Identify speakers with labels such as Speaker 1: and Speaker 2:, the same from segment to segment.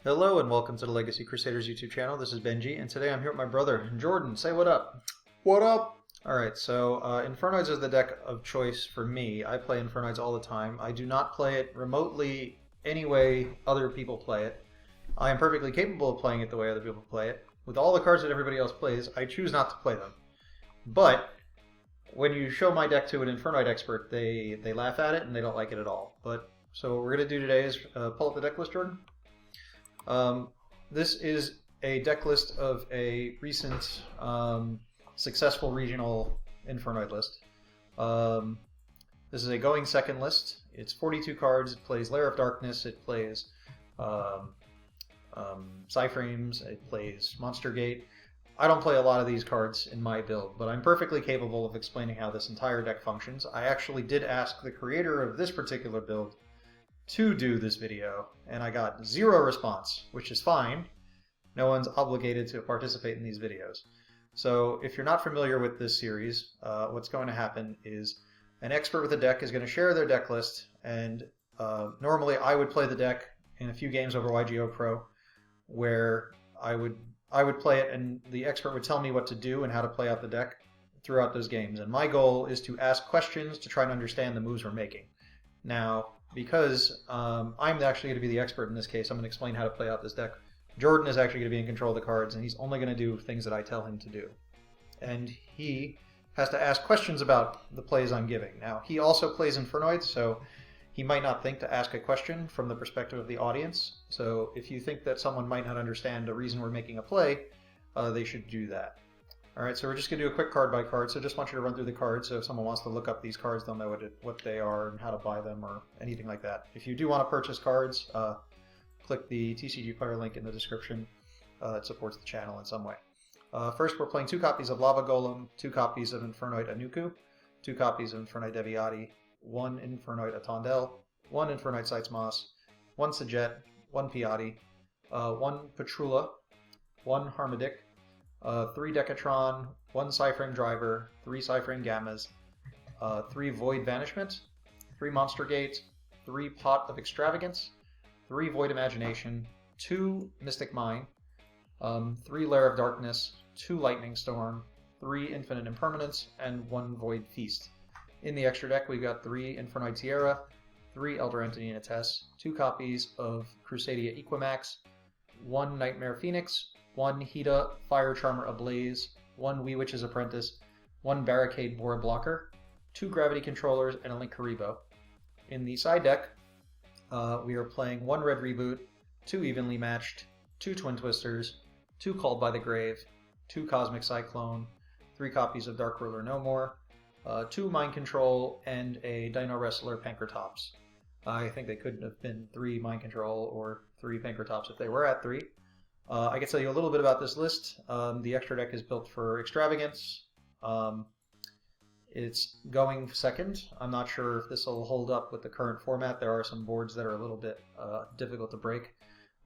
Speaker 1: Hello and welcome to the Legacy Crusaders YouTube channel. This is Benji, and today I'm here with my brother, Jordan. Say what up.
Speaker 2: What up?
Speaker 1: Alright, so Infernoids is the deck of choice for me. I play Infernoids all the time. I do not play it remotely any way other people play it. I am perfectly capable of playing it the way other people play it. With all the cards that everybody else plays, I choose not to play them. But when you show my deck to an Infernoid expert, they laugh at it and they don't like it at all. So what we're going to do today is pull up the deck list, Jordan. This is a deck list of a recent successful regional Infernoid list. This is a going second list. It's 42 cards. It plays Lair of Darkness. It plays Cyframes. It plays Monster Gate. I don't play a lot of these cards in my build, but I'm perfectly capable of explaining how this entire deck functions. I actually did ask the creator of this particular build to do this video, and I got zero response, which is fine. No one's obligated to participate in these videos. So if you're not familiar with this series, what's going to happen is an expert with a deck is going to share their deck list, and normally I would play the deck in a few games over ygopro, where I would play it and the expert would tell me what to do and how to play out the deck throughout those games. And my goal is to ask questions to try and understand the moves we're making. Now, because I'm actually going to be the expert in this case, I'm going to explain how to play out this deck. Jordan is actually going to be in control of the cards, and he's only going to do things that I tell him to do. And he has to ask questions about the plays I'm giving. Now, he also plays Infernoid, so he might not think to ask a question from the perspective of the audience. So if you think that someone might not understand the reason we're making a play, they should do that. Alright, so we're just going to do a quick card by card, so just want you to run through the cards, so if someone wants to look up these cards, they'll know what they are and how to buy them or anything like that. If you do want to purchase cards, click the TCGPlayer link in the description. It supports the channel in some way. First, we're playing 2 copies of Lava Golem, 2 copies of Infernoid Anuku, 2 copies of Infernoid Deviati, 1 Infernoid Atondel, 1 Infernoid Seitzmoss, 1 Sajet, 1 Piatti, 1 Petrula, 1 Harmadic, 3 Decatron, 1 Cyframe Driver, 3 Cyframe Gammas, 3 Void Vanishment, 3 Monster Gate, 3 Pot of Extravagance, 3 Void Imagination, 2 Mystic Mine, 3 Lair of Darkness, 2 Lightning Storm, 3 Infinite Impermanence, and 1 Void Feast. In the extra deck, we've got 3 Infernoid Tierra, 3 Elder Entity Natess, 2 copies of Crusadia Equimax, 1 Nightmare Phoenix, 1 Hida Fire Charmer Ablaze, 1 Wee Witch's Apprentice, 1 Barricade Board Blocker, 2 Gravity Controllers, and a Link Karibo. In the side deck, we are playing 1 Red Reboot, 2 Evenly Matched, 2 Twin Twisters, 2 Called by the Grave, 2 Cosmic Cyclone, 3 copies of Dark Ruler No More, 2 Mind Control, and a Dino Wrestler Pankratops. I think they couldn't have been 3 Mind Control or 3 Pankratops if they were at 3. I can tell you a little bit about this list. The extra deck is built for extravagance. It's going second. I'm not sure if this will hold up with the current format. There are some boards that are a little bit difficult to break.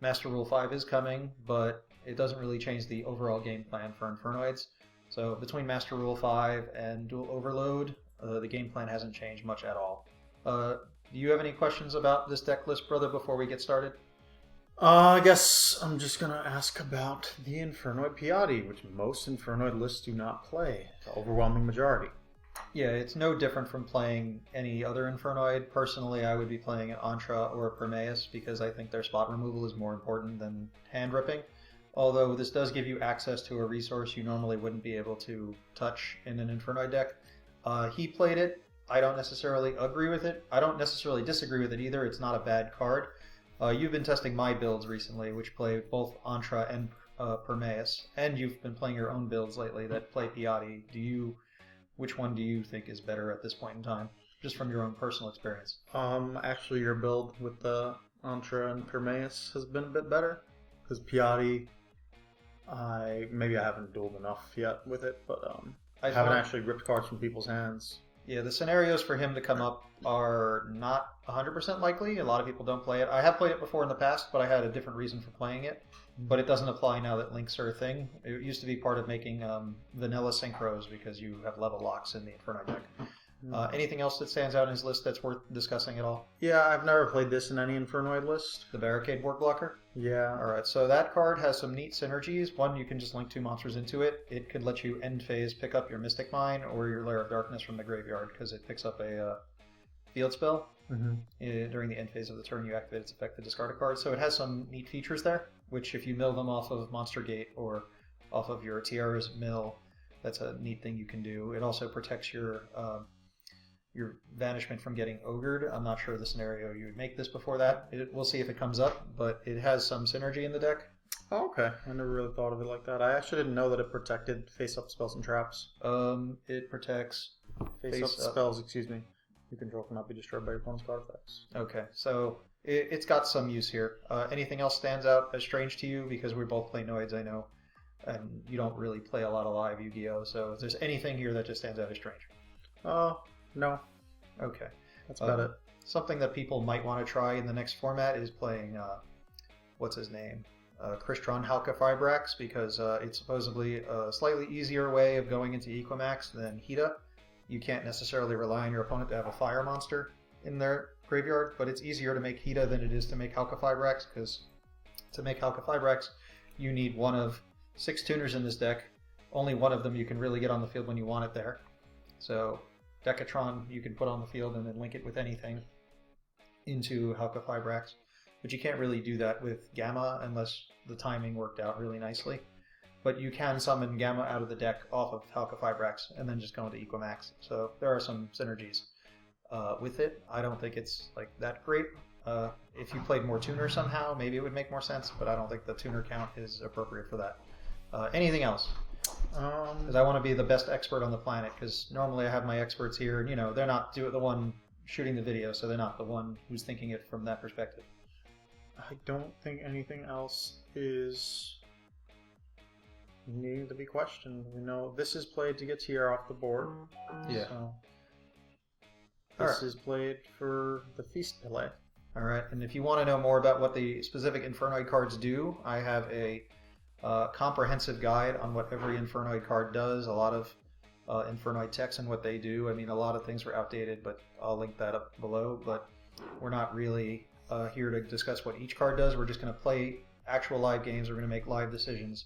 Speaker 1: Master Rule 5 is coming, but it doesn't really change the overall game plan for Infernoids. So between Master Rule 5 and Dual Overload, the game plan hasn't changed much at all. Do you have any questions about this deck list, brother, before we get started?
Speaker 2: I guess I'm just going to ask about the Infernoid Piatti, which most Infernoid lists do not play, the overwhelming majority.
Speaker 1: Yeah, it's no different from playing any other Infernoid. Personally, I would be playing an Antra or a Prometheus because I think their spot removal is more important than hand ripping. Although this does give you access to a resource you normally wouldn't be able to touch in an Infernoid deck. He played it. I don't necessarily agree with it. I don't necessarily disagree with it either. It's not a bad card. You've been testing my builds recently, which play both Antra and Prometheus, and you've been playing your own builds lately that play Piatti. Which one do you think is better at this point in time, just from your own personal experience?
Speaker 2: Actually, your build with the Antra and Prometheus has been a bit better, because Piatti, maybe I haven't dueled enough yet with it, but I haven't actually ripped cards from people's hands.
Speaker 1: Yeah, the scenarios for him to come up are not 100% likely. A lot of people don't play it. I have played it before in the past, but I had a different reason for playing it. But it doesn't apply now that links are a thing. It used to be part of making vanilla synchros because you have level locks in the Inferno deck. Anything else that stands out in his list that's worth discussing at all?
Speaker 2: Yeah, I've never played this in any Infernoid list.
Speaker 1: The Barricade Board Blocker?
Speaker 2: Yeah.
Speaker 1: Alright, so that card has some neat synergies. One, you can just link 2 monsters into it. It could let you end phase pick up your Mystic Mine or your Lair of Darkness from the graveyard because it picks up a field spell. During the end phase of the turn, you activate its effect to discard a card. So it has some neat features there, which if you mill them off of Monster Gate or off of your Tiara's mill, that's a neat thing you can do. It also protects your Vanishment from getting ogred. I'm not sure the scenario you would make this before that. We'll see if it comes up, but it has some synergy in the deck.
Speaker 2: Oh, okay. I never really thought of it like that. I actually didn't know that it protected face-up spells and traps.
Speaker 1: It protects
Speaker 2: face-up spells, excuse me. You control cannot be destroyed by your opponent's card effects.
Speaker 1: Okay, so it's got some use here. Anything else stands out as strange to you? Because we both play Noids, I know, and you don't really play a lot of live Yu-Gi-Oh! So if there's anything here that just stands out as strange?
Speaker 2: No.
Speaker 1: Okay.
Speaker 2: That's about it.
Speaker 1: Something that people might want to try in the next format is playing, what's his name? Crystron Halka-Fibrax, because it's supposedly a slightly easier way of going into Equimax than Hida. You can't necessarily rely on your opponent to have a fire monster in their graveyard, but it's easier to make Hida than it is to make Halka-Fibrax, because to make Halka-Fibrax, you need one of 6 tuners in this deck. Only one of them you can really get on the field when you want it there. So Decatron you can put on the field and then link it with anything into Halka-Fibrax. But you can't really do that with Gamma unless the timing worked out really nicely. But you can summon Gamma out of the deck off of Halka-Fibrax and then just go into Equimax. So there are some synergies with it. I don't think it's like that great. If you played more tuner somehow, maybe it would make more sense, but I don't think the tuner count is appropriate for that. Anything else? Because I want to be the best expert on the planet, because normally I have my experts here, and they're not the one shooting the video, so they're not the one who's thinking it from that perspective.
Speaker 2: I don't think anything else is needing to be questioned. This is played to get Tiara off the board.
Speaker 1: Yeah.
Speaker 2: So this is played for the feast delay.
Speaker 1: Alright, and if you want to know more about what the specific Infernoid cards do, I have a comprehensive guide on what every Infernoid card does, a lot of Infernoid text and what they do. I mean, a lot of things were outdated, but I'll link that up below. But we're not really here to discuss what each card does. We're just going to play actual live games. We're going to make live decisions,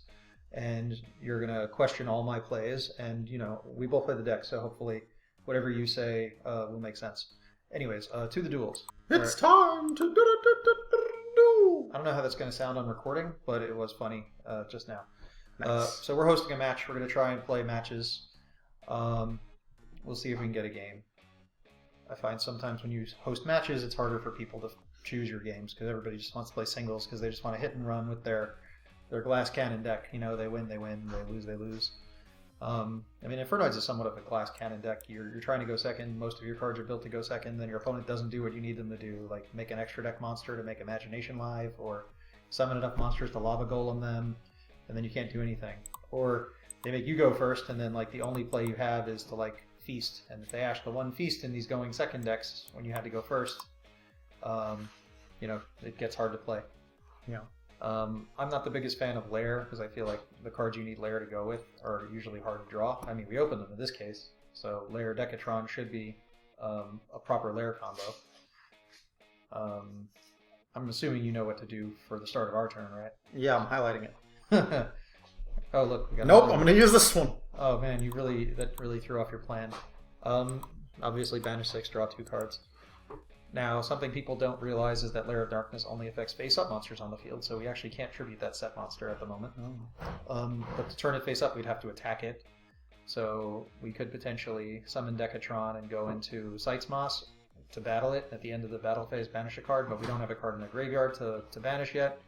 Speaker 1: and you're going to question all my plays. And we both play the deck, so hopefully whatever you say will make sense. Anyways, to the duels.
Speaker 2: It's time to do.
Speaker 1: I don't know how that's going to sound on recording, but it was funny just now.
Speaker 2: Nice.
Speaker 1: So we're hosting a match. We're going to try and play matches. We'll see if we can get a game. I find sometimes when you host matches, it's harder for people to choose your games because everybody just wants to play singles because they just want to hit and run with their glass cannon deck. They win, they lose, they lose. I mean, Infernoids is somewhat of a glass cannon deck. You're trying to go second. Most of your cards are built to go second. Then your opponent doesn't do what you need them to do, like make an extra deck monster to make Imagination live, or summon enough monsters to Lava Golem them, and then you can't do anything. Or they make you go first, and then the only play you have is to feast. And if they ash the one feast in these going second decks when you had to go first, it gets hard to play.
Speaker 2: Yeah.
Speaker 1: I'm not the biggest fan of Lair because I feel like the cards you need Lair to go with are usually hard to draw. I mean, we opened them in this case, so Lair Decatron should be a proper Lair combo. I'm assuming you know what to do for the start of our turn, right?
Speaker 2: Yeah, I'm highlighting it.
Speaker 1: Oh, look. We got
Speaker 2: nope, I'm going to use this one.
Speaker 1: Oh, man, that really threw off your plan. Obviously, banish 6, draw 2 cards. Now, something people don't realize is that Lair of Darkness only affects face-up monsters on the field, so we actually can't tribute that set monster at the moment. But to turn it face-up, we'd have to attack it. So we could potentially summon Decatron and go into Sight's Moss to battle it. At the end of the battle phase, banish a card, but we don't have a card in the graveyard to banish yet.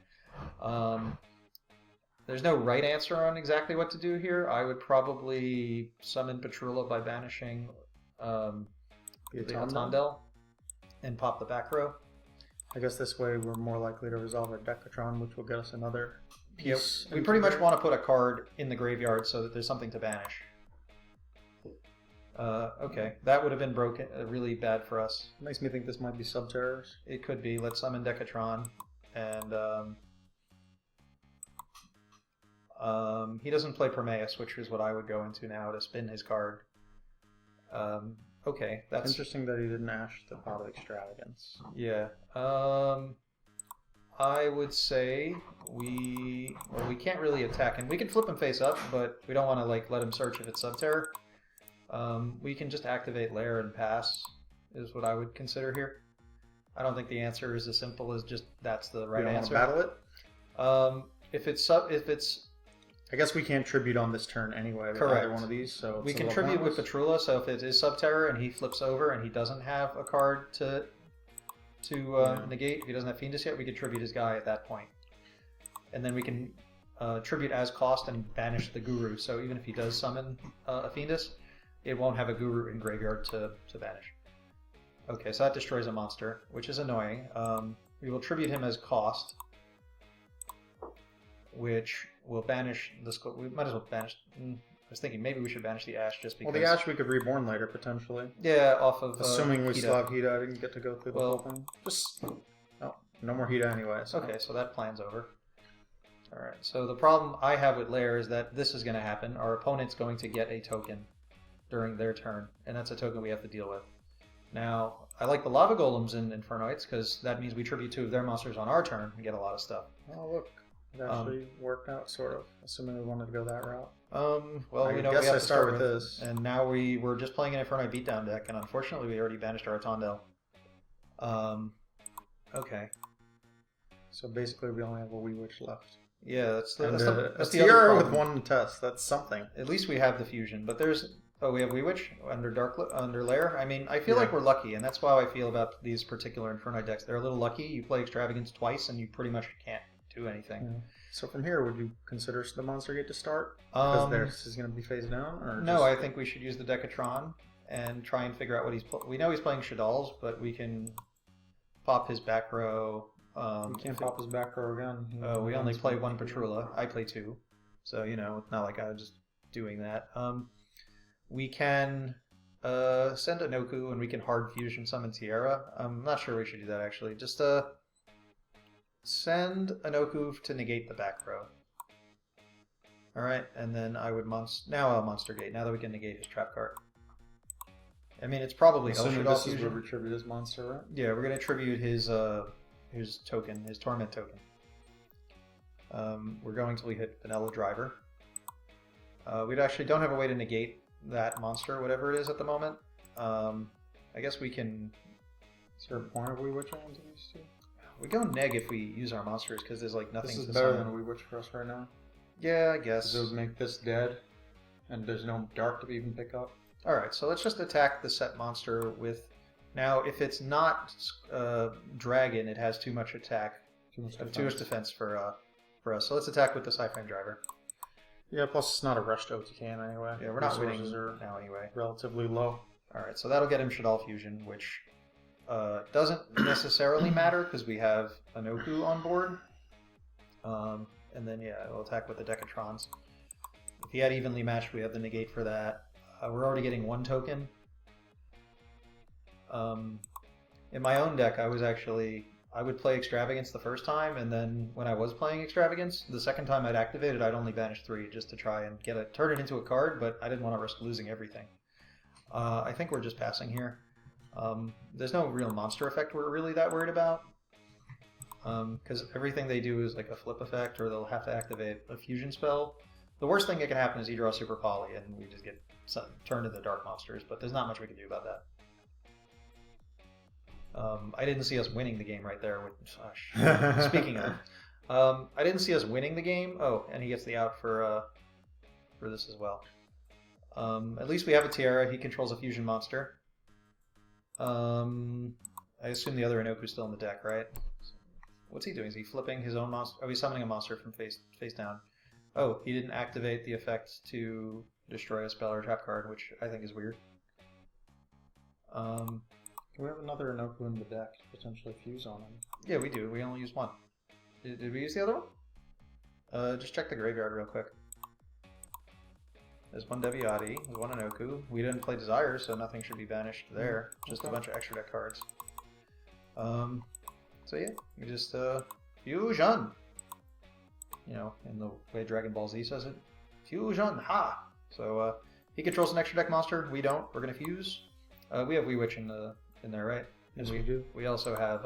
Speaker 1: There's no right answer on exactly what to do here. I would probably summon Petrula by banishing the Atondel and pop the back row.
Speaker 2: I guess this way we're more likely to resolve our Decatron, which will get us another piece.
Speaker 1: We pretty much want to put a card in the graveyard so that there's something to banish. Okay, that would have been broken really bad for us.
Speaker 2: Makes me think this might be Subterrors.
Speaker 1: It could be. Let's summon Decatron, and he doesn't play Prometheus, which is what I would go into now to spin his card. Okay, that's
Speaker 2: interesting that he didn't ash the Pot of Extravagance.
Speaker 1: Yeah. I would say we can't really attack him. We can flip him face up, but we don't want to like let him search if it's Subterror. We can just activate Lair and pass, is what I would consider here. I don't think the answer is as simple as just that's the right answer.
Speaker 2: Battle it.
Speaker 1: If it's
Speaker 2: I guess we can't tribute on this turn anyway with
Speaker 1: correct.
Speaker 2: either one of these, so
Speaker 1: we can tribute with Petrula. So if it is Subterror and he flips over and he doesn't have a card to negate, if he doesn't have Fiendus yet, we can tribute his guy at that point, and then we can tribute as cost and banish the Guru. So even if he does summon a Fiendus, it won't have a Guru in graveyard to banish. Okay, so that destroys a monster, which is annoying. We will tribute him as cost, which will banish the skull. We might as well banish. I was thinking maybe we should banish the Ash just because.
Speaker 2: Well, the Ash we could reborn later potentially.
Speaker 1: Yeah, off of.
Speaker 2: Assuming we still have Hida, I didn't get to go through the whole thing. Just no more Hida anyway. So.
Speaker 1: Okay, so that plan's over. All right. So the problem I have with Lair is that this is going to happen. Our opponent's going to get a token during their turn, and that's a token we have to deal with. Now, I like the Lava Golems in Infernoids because that means we tribute 2 of their monsters on our turn and get a lot of stuff.
Speaker 2: Oh, look. It actually worked out, sort of, assuming we wanted to go that route.
Speaker 1: Well,
Speaker 2: I
Speaker 1: we know
Speaker 2: guess
Speaker 1: we have
Speaker 2: I
Speaker 1: to
Speaker 2: start with this.
Speaker 1: And now we're just playing an Infernoid beatdown deck, and unfortunately we already banished our Tondel. Okay.
Speaker 2: So basically we only have a Wee Witch left.
Speaker 1: Yeah, that's the
Speaker 2: Tiara
Speaker 1: other
Speaker 2: with 1 test, that's something.
Speaker 1: At least we have the fusion, but there's... Oh, we have Wee Witch under Lair. I mean, I feel like we're lucky, and that's how I feel about these particular Infernoid decks. They're a little lucky. You play Extravagance twice, and you pretty much can't do anything.
Speaker 2: Yeah. So from here, would you consider the Monster Gate to start? Because theirs is going to be phased down? Or
Speaker 1: no, I think we should use the Decatron and try and figure out what he's... We know he's playing Shadal's, but we can pop his back row.
Speaker 2: We can't pop his back row again.
Speaker 1: Oh, we only play 1 Petrula. I play 2. So, it's not like I was just doing that. We can send a Noku and we can hard fusion summon Tiara. I'm not sure we should do that actually. Just send a Noku to negate the back row. Alright, and then I would now a Monster Gate, now that we can negate his trap card. I mean, it's probably
Speaker 2: Assuming this is where we tribute his monster, right?
Speaker 1: Yeah, we're going to tribute his token, his Torment token. We're going to hit Vanilla Driver. We actually don't have a way to negate that monster, whatever it is at the moment. I guess we can...
Speaker 2: Is there a point of Wee Witch on these two?
Speaker 1: We go neg if we use our monsters because there's like nothing.
Speaker 2: This is better than a Wee Witch for us right now.
Speaker 1: Yeah, I guess.
Speaker 2: It would make this dead, and there's no dark to even pick up.
Speaker 1: Alright, so let's just attack the set monster with... Now, if it's not dragon, it has too much attack. Too much defense for us. So let's attack with the Sci-Frame Driver.
Speaker 2: Yeah, plus it's not a rushed OTK anyway.
Speaker 1: Yeah, we're not winning now anyway.
Speaker 2: Relatively low.
Speaker 1: Alright, so that'll get him Shadal Fusion, which doesn't necessarily matter because we have Anoku on board. And then, yeah, we'll attack with the Decatrons. If he had evenly matched, we have the negate for that. We're already getting 1 token. In my own deck, I would play Extravagance the first time, and then when I was playing Extravagance, the second time I'd activate it, I'd only banish 3 just to try and turn it into a card, but I didn't want to risk losing everything. I think we're just passing here. There's no real monster effect we're really that worried about, because everything they do is like a flip effect, or they'll have to activate a fusion spell. The worst thing that can happen is you draw Super Poly, and we just get turned into dark monsters, but there's not much we can do about that. I didn't see us winning the game right there. Speaking of, I didn't see us winning the game. Oh, and he gets the out for this as well. At least we have a Tiara. He controls a fusion monster. I assume the other Inoku's still in the deck, right? What's he doing? Is he flipping his own monster? Oh, he's summoning a monster from face down. Oh, he didn't activate the effect to destroy a spell or trap card, which I think is weird.
Speaker 2: We have another Inoku in the deck to potentially fuse on him.
Speaker 1: Yeah, we do. We only use 1. Did we use the other one? Just check the graveyard real quick. There's 1 Deviati, there's 1 Inoku. We didn't play Desire, so nothing should be banished there. Just a bunch of extra deck cards. So yeah, we just fusion. In the way Dragon Ball Z says it. Fusion, ha! So he controls an extra deck monster. We don't. We're gonna fuse. We have Wee Witch in there, right?
Speaker 2: Yes, we do.
Speaker 1: We also have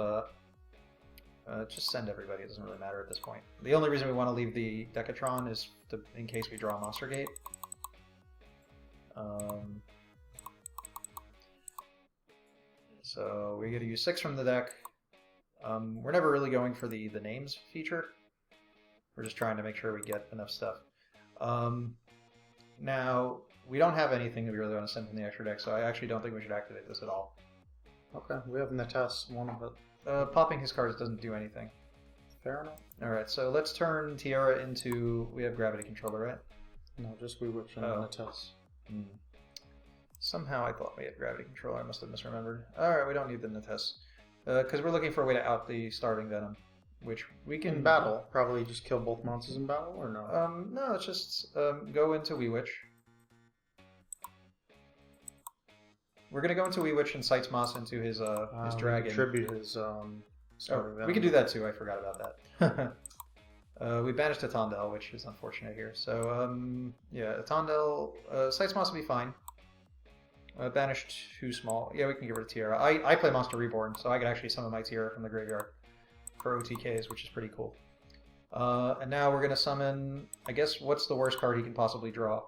Speaker 1: Just send everybody. It doesn't really matter at this point. The only reason we want to leave the Decatron is in case we draw a Monster Gate. So we get to use 6 from the deck. We're never really going for the names feature. We're just trying to make sure we get enough stuff. Now, we don't have anything that we really want to send from the extra deck, so I actually don't think we should activate this at all.
Speaker 2: Okay, we have Nates, one of it.
Speaker 1: Popping his cards doesn't do anything.
Speaker 2: Fair enough.
Speaker 1: Alright, so let's turn Tiara into... We have Gravity Controller, right?
Speaker 2: No, just Wewitch and Nates.
Speaker 1: Somehow I thought we had Gravity Controller. I must have misremembered. Alright, we don't need the Nates. Because we're looking for a way to out the Starving Venom. Which we can...
Speaker 2: In battle. Probably just kill both monsters in battle, or no?
Speaker 1: No, let's just go into Wewitch. We're going to go into Wewitch and Sights Moss into his dragon.
Speaker 2: Tribute his Starving Venom.
Speaker 1: We could do that too, I forgot about that. We banished a Tondel, which is unfortunate here. So, yeah, a Tondel, Sights Moss will be fine. Banished too small. Yeah, we can get rid of Tiara. I play Monster Reborn, so I can actually summon my Tiara from the graveyard for OTKs, which is pretty cool. And now we're going to summon, I guess, what's the worst card he can possibly draw?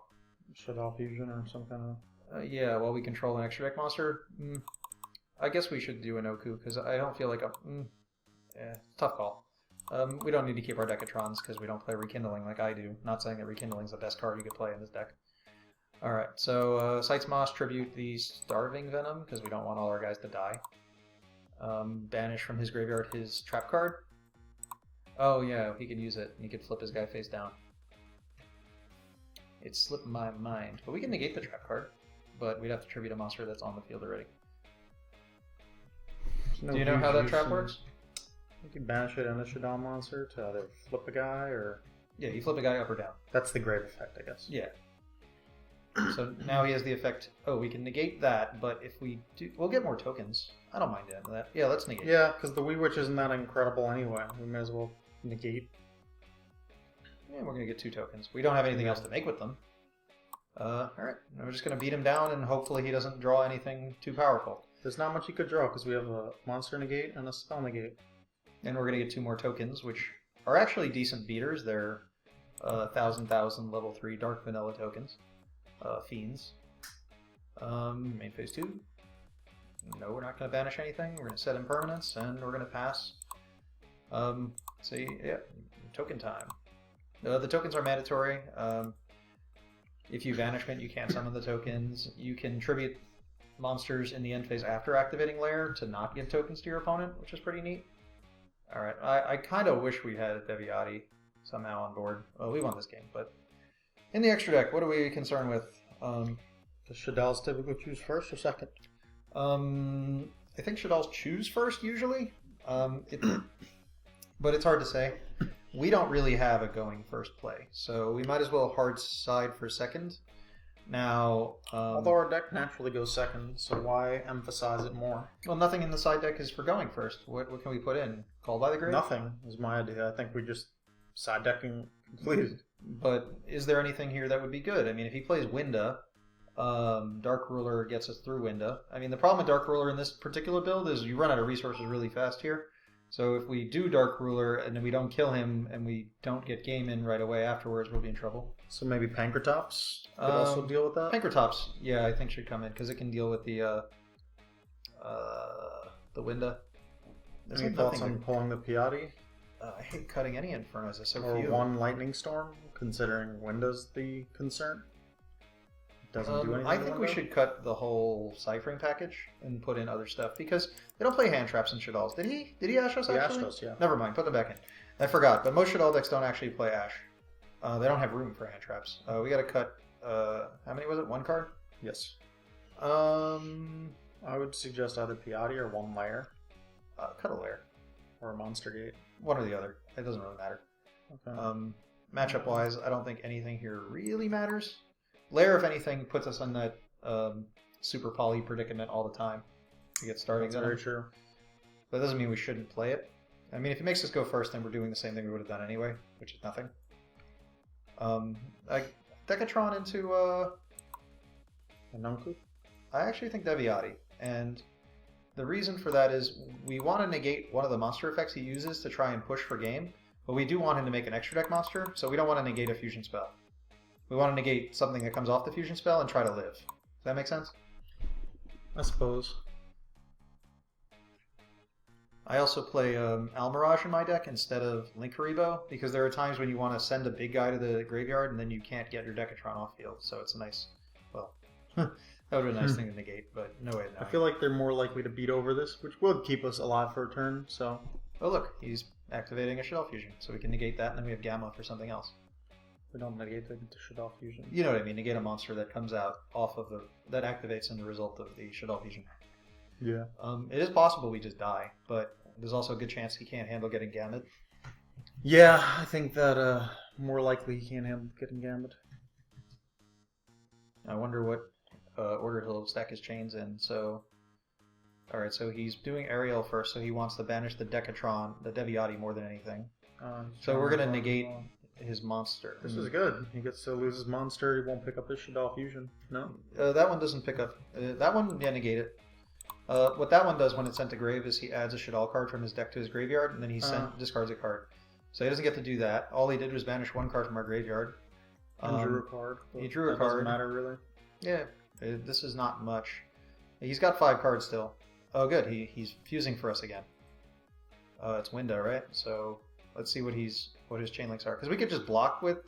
Speaker 2: Shaddoll Fusion or some kind of...
Speaker 1: yeah, well, we control an extra deck monster. I guess we should do an Oku, because I don't feel like a... tough call. We don't need to keep our Decatrons, because we don't play Rekindling like I do. Not saying that Rekindling is the best card you could play in this deck. Alright, so Sights Moss tribute the Starving Venom, because we don't want all our guys to die. Banish from his graveyard his trap card. Oh yeah, he can use it, and he could flip his guy face down. It slipped my mind. But we can negate the trap card, but we'd have to tribute a monster that's on the field already.
Speaker 2: No,
Speaker 1: do you know how that trap works?
Speaker 2: You can banish it on a Shaddoll monster to either flip a guy or...
Speaker 1: Yeah, you flip a guy up or down.
Speaker 2: That's the grave effect, I guess.
Speaker 1: Yeah. So now he has the effect, oh, we can negate that, but if we do, we'll get more tokens. I don't mind doing that. Yeah, let's negate.
Speaker 2: Yeah, because the Wewitch isn't that incredible anyway. We may as well negate.
Speaker 1: Yeah, we're going to get 2 tokens. We don't have anything else to make with them. Alright, we're just going to beat him down, and hopefully he doesn't draw anything too powerful.
Speaker 2: There's not much he could draw, because we have a monster negate and a spell negate.
Speaker 1: And we're going to get 2 more tokens, which are actually decent beaters. They're 1,000 level 3 Dark Vanilla tokens. Fiends. Main phase 2. No, we're not going to banish anything. We're going to set impermanence, and we're going to pass. See, yeah, token time. The tokens are mandatory. If you banishment, you can't summon the tokens. You can tribute monsters in the end phase after activating Lair to not give tokens to your opponent, which is pretty neat. Alright, I kind of wish we had Deviati somehow on board. Well, we won this game, but... In the extra deck, what are we concerned with?
Speaker 2: Does Shaddolls typically choose first or second?
Speaker 1: I think Shaddolls choose first, usually. But it's hard to say. We don't really have a going first play, so we might as well hard side for second. Now,
Speaker 2: although our deck naturally goes second, so why emphasize it more?
Speaker 1: Well, nothing in the side deck is for going first. What can we put in? Call by the Grave?
Speaker 2: Nothing is my idea. I think we just side decking completed.
Speaker 1: But is there anything here that would be good? I mean, if he plays Winda, Dark Ruler gets us through Winda. I mean, the problem with Dark Ruler in this particular build is you run out of resources really fast here. So if we do Dark Ruler and then we don't kill him and we don't get game in right away afterwards, we'll be in trouble.
Speaker 2: So maybe Pankratops could also deal with that?
Speaker 1: Pankratops, yeah, I think should come in because it can deal with the Winda.
Speaker 2: Any thoughts on pulling the Piatti?
Speaker 1: I hate cutting any Infernos. There's so
Speaker 2: or
Speaker 1: few.
Speaker 2: One Lightning Storm, considering Winda's the concern. Doesn't do anything.
Speaker 1: I think we should cut the whole ciphering package and put in other stuff because they don't play hand traps and Shaddolls. Did he? Did he Ashos actually?
Speaker 2: Ashos, yeah.
Speaker 1: Never mind. Put them back in. I forgot. But most Shaddol decks don't actually play Ash. They don't have room for hand traps. We got to cut. How many was it? 1 card?
Speaker 2: Yes. I would suggest either Piatti or 1 Lair.
Speaker 1: Cut a Lair.
Speaker 2: Or a Monster Gate.
Speaker 1: One or the other. It doesn't really matter.
Speaker 2: Okay.
Speaker 1: Matchup wise, I don't think anything here really matters. Lair, if anything, puts us in that super poly predicament all the time to get started.
Speaker 2: That's very true.
Speaker 1: But that doesn't mean we shouldn't play it. I mean, if he makes us go first, then we're doing the same thing we would have done anyway, which is nothing. Decatron into
Speaker 2: Anunku?
Speaker 1: I actually think Deviati. And the reason for that is we want to negate one of the monster effects he uses to try and push for game, but we do want him to make an extra deck monster, so we don't want to negate a fusion spell. We want to negate something that comes off the fusion spell and try to live. Does that make sense?
Speaker 2: I suppose.
Speaker 1: I also play Almirage in my deck instead of Linkuriboh, because there are times when you want to send a big guy to the graveyard and then you can't get your Decatron off field, so it's a nice, well, that would be a nice thing to negate, but no way of knowing.
Speaker 2: I feel like they're more likely to beat over this, which would keep us alive for a turn, so...
Speaker 1: Oh look, he's activating a Shell Fusion, so we can negate that and then we have Gamma for something else.
Speaker 2: We don't negate the Shaddoll Fusion.
Speaker 1: You know what I mean, negate a monster that comes out off of that activates in the result of the Shaddoll Fusion.
Speaker 2: Yeah.
Speaker 1: It is possible we just die, but there's also a good chance he can't handle getting Gamut.
Speaker 2: Yeah, I think that more likely he can't handle getting Gambit.
Speaker 1: I wonder what order he'll stack his chains in. So, alright, so he's doing Ariel first, so he wants to banish the Decatron, the Deviati more than anything. So we're going to negate his monster.
Speaker 2: This is good. He gets to lose his monster, he won't pick up his Shaddoll Fusion. No?
Speaker 1: That one doesn't pick up. That one, yeah, negate it. What that one does when it's sent to grave is he adds a Shaddoll card from his deck to his graveyard, and then he discards a card. So he doesn't get to do that. All he did was banish one card from our graveyard.
Speaker 2: And drew a card.
Speaker 1: He drew a card.
Speaker 2: Doesn't matter, really.
Speaker 1: Yeah, this is not much. He's got 5 cards still. Oh, good. He's fusing for us again. It's Window, right? So let's see what his chain links are. Because we could just block with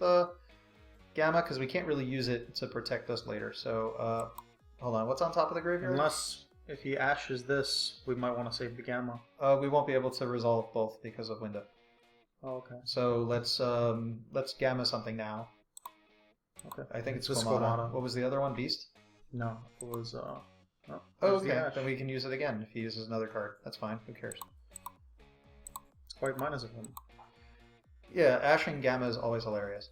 Speaker 1: Gamma, because we can't really use it to protect us later. So hold on. What's on top of the graveyard?
Speaker 2: Unless... if he ashes this, we might want to save the Gamma.
Speaker 1: We won't be able to resolve both because of Window.
Speaker 2: Oh, okay.
Speaker 1: So let's Gamma something now.
Speaker 2: Okay.
Speaker 1: I think it's
Speaker 2: Squamata.
Speaker 1: What was the other one? Beast?
Speaker 2: No, it was
Speaker 1: oh, okay. Then we can use it again if he uses another card. That's fine. Who cares?
Speaker 2: It's quite minus of him.
Speaker 1: Yeah, ashing Gamma is always hilarious.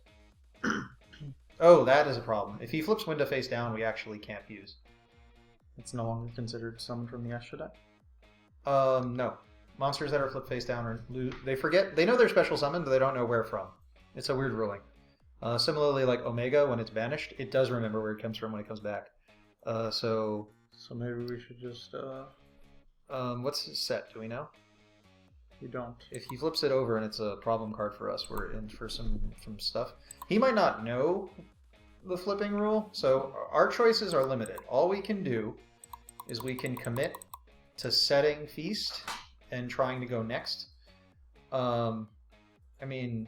Speaker 1: Oh, that is a problem. If he flips Window face down, we actually can't fuse.
Speaker 2: It's no longer considered summoned from the Astra deck?
Speaker 1: No. Monsters that are flipped face down they know they're special summoned, but they don't know where from. It's a weird ruling. Similarly, like Omega, when it's banished, it does remember where it comes from when it comes back. So
Speaker 2: maybe we should just...
Speaker 1: what's his set? Do we know?
Speaker 2: We don't.
Speaker 1: If he flips it over and it's a problem card for us, we're in for some stuff. He might not know the flipping rule, so our choices are limited. All we can do is we can commit to setting Feast and trying to go next. I mean,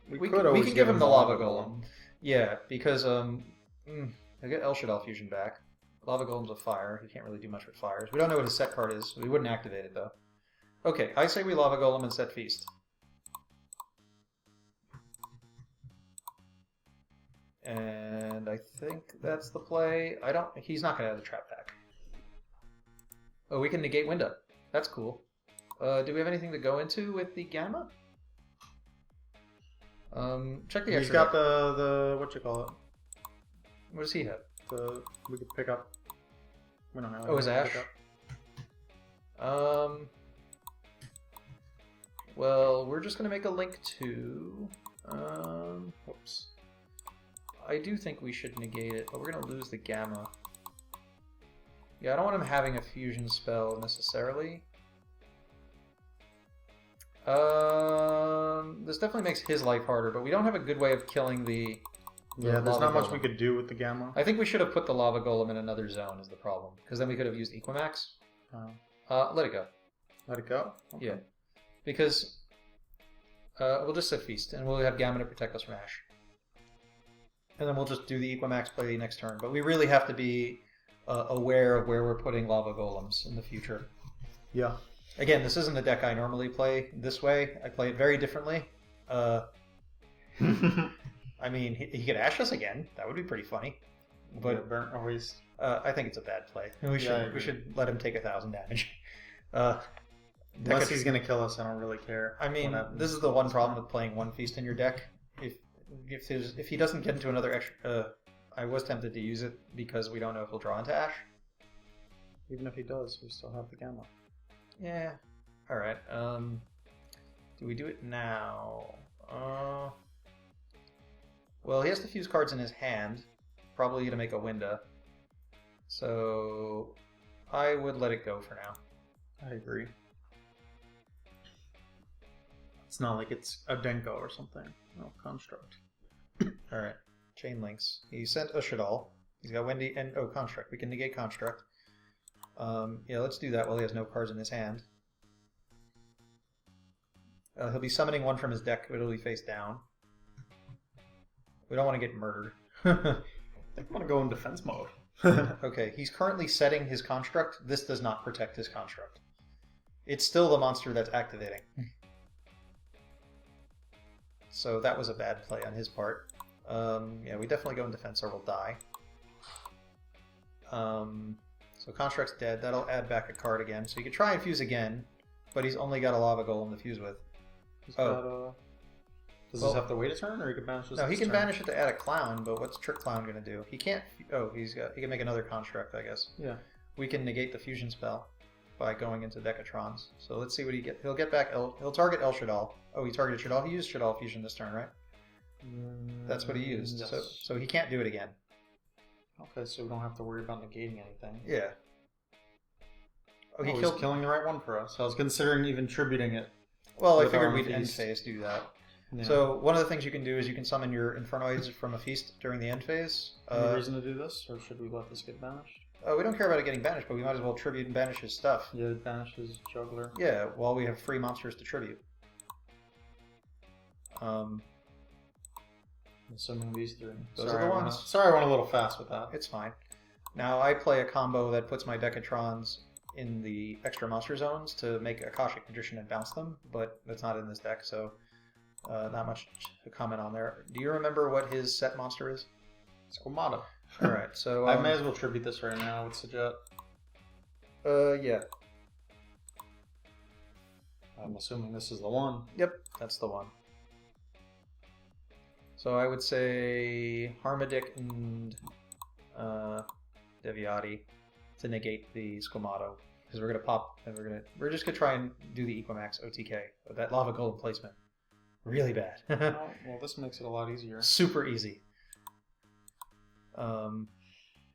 Speaker 1: we can give him the Lava Golem. Yeah, because I get El Shaddoll Fusion back. Lava Golem's a fire. He can't really do much with fires. We don't know what his set card is. We wouldn't activate it, though. Okay, I say we Lava Golem and set Feast. And I think that's the play. He's not going to have the trap back. Oh, we can negate Window. That's cool. Do we have anything to go into with the Gamma? Check the extra
Speaker 2: He's got
Speaker 1: deck.
Speaker 2: the what you call it?
Speaker 1: What does he have?
Speaker 2: We could pick up. We don't know.
Speaker 1: Oh, his Ash? Well, we're just going to make a link to... whoops. I do think we should negate it, but we're going to lose the Gamma. Yeah, I don't want him having a fusion spell necessarily. This definitely makes his life harder, but we don't have a good way of killing the
Speaker 2: yeah, there's not much
Speaker 1: golem.
Speaker 2: we could do with the Gamma.
Speaker 1: I think we should have put the Lava Golem in another zone is the problem, because then we could have used Equimax. Let it go.
Speaker 2: Let it go? Okay.
Speaker 1: Yeah. Because we'll just set Feast, and we'll have Gamma to protect us from Ash. And then we'll just do the Equimax play next turn. But we really have to be aware of where we're putting Lava Golems in the future.
Speaker 2: Yeah.
Speaker 1: Again, this isn't a deck I normally play this way. I play it very differently. I mean, he could Ash us again. That would be pretty funny. But
Speaker 2: yeah, burnt always.
Speaker 1: I think it's a bad play. We should let him take 1,000 damage.
Speaker 2: Unless he's going to kill us, I don't really care.
Speaker 1: I mean, this is the one problem with playing one Feast in your deck. If he doesn't get into another extra... I was tempted to use it because we don't know if he'll draw into Ash.
Speaker 2: Even if he does, we still have the Gamma.
Speaker 1: Yeah. Alright. Do we do it now? Well, he has to fuse cards in his hand. Probably to make a Window. So I would let it go for now.
Speaker 2: I agree. It's not like it's a Denko or something. No, Construct.
Speaker 1: Alright. Chain links. He sent a Shadal. He's got Wendy and Construct. We can negate Construct. Yeah, let's do that while he has no cards in his hand. He'll be summoning one from his deck, but it'll be face down. We don't want to get murdered.
Speaker 2: I want to go in defense mode.
Speaker 1: Okay, he's currently setting his Construct. This does not protect his Construct. It's still the monster that's activating. So that was a bad play on his part. Yeah, we definitely go in defense or we'll die. So Construct's dead. That'll add back a card again. So you could try and fuse again, but he's only got a Lava Golem to fuse with.
Speaker 2: Does this have to wait a turn, or he can banish this?
Speaker 1: No, he can banish it to add a Clown, but what's Trick Clown going to do? He can't... Oh, he can make another Construct, I guess.
Speaker 2: Yeah.
Speaker 1: We can negate the fusion spell by going into Decatrons. So let's see what he gets. He'll get back... He'll target El Shadal. Oh, he targeted Shadal. He used Shadal Fusion this turn, right? That's what he used.
Speaker 2: Yes.
Speaker 1: So he can't do it again.
Speaker 2: Okay, so we don't have to worry about negating anything.
Speaker 1: Yeah.
Speaker 2: Oh, he's killing the right one for us. I was considering even tributing it.
Speaker 1: Well, I figured we'd end phase do that.
Speaker 2: Yeah.
Speaker 1: So one of the things you can do is you can summon your Infernoids from a feast during the end phase.
Speaker 2: Any reason to do this, or should we let this get banished?
Speaker 1: We don't care about it getting banished, but we might as well tribute and banish his stuff.
Speaker 2: Yeah, banish his juggler.
Speaker 1: Yeah, while we have free monsters to tribute.
Speaker 2: Assuming these three.
Speaker 1: Those are the ones.
Speaker 2: Sorry, I went a little fast with that.
Speaker 1: It's fine. Now I play a combo that puts my Decatrons in the extra monster zones to make Akashic Magician and bounce them, but that's not in this deck, so not much to comment on there. Do you remember what his set monster is?
Speaker 2: Squamata.
Speaker 1: Alright, so...
Speaker 2: I may as well tribute this right now with Sajet.
Speaker 1: Yeah.
Speaker 2: I'm assuming this is the one.
Speaker 1: Yep, that's the one. So I would say Harmadic and Deviati to negate the Squamato, because we're gonna pop and we're just gonna try and do the Equimax OTK. But that Lava Golem placement, really bad.
Speaker 2: Oh, well, this makes it a lot easier.
Speaker 1: Super easy.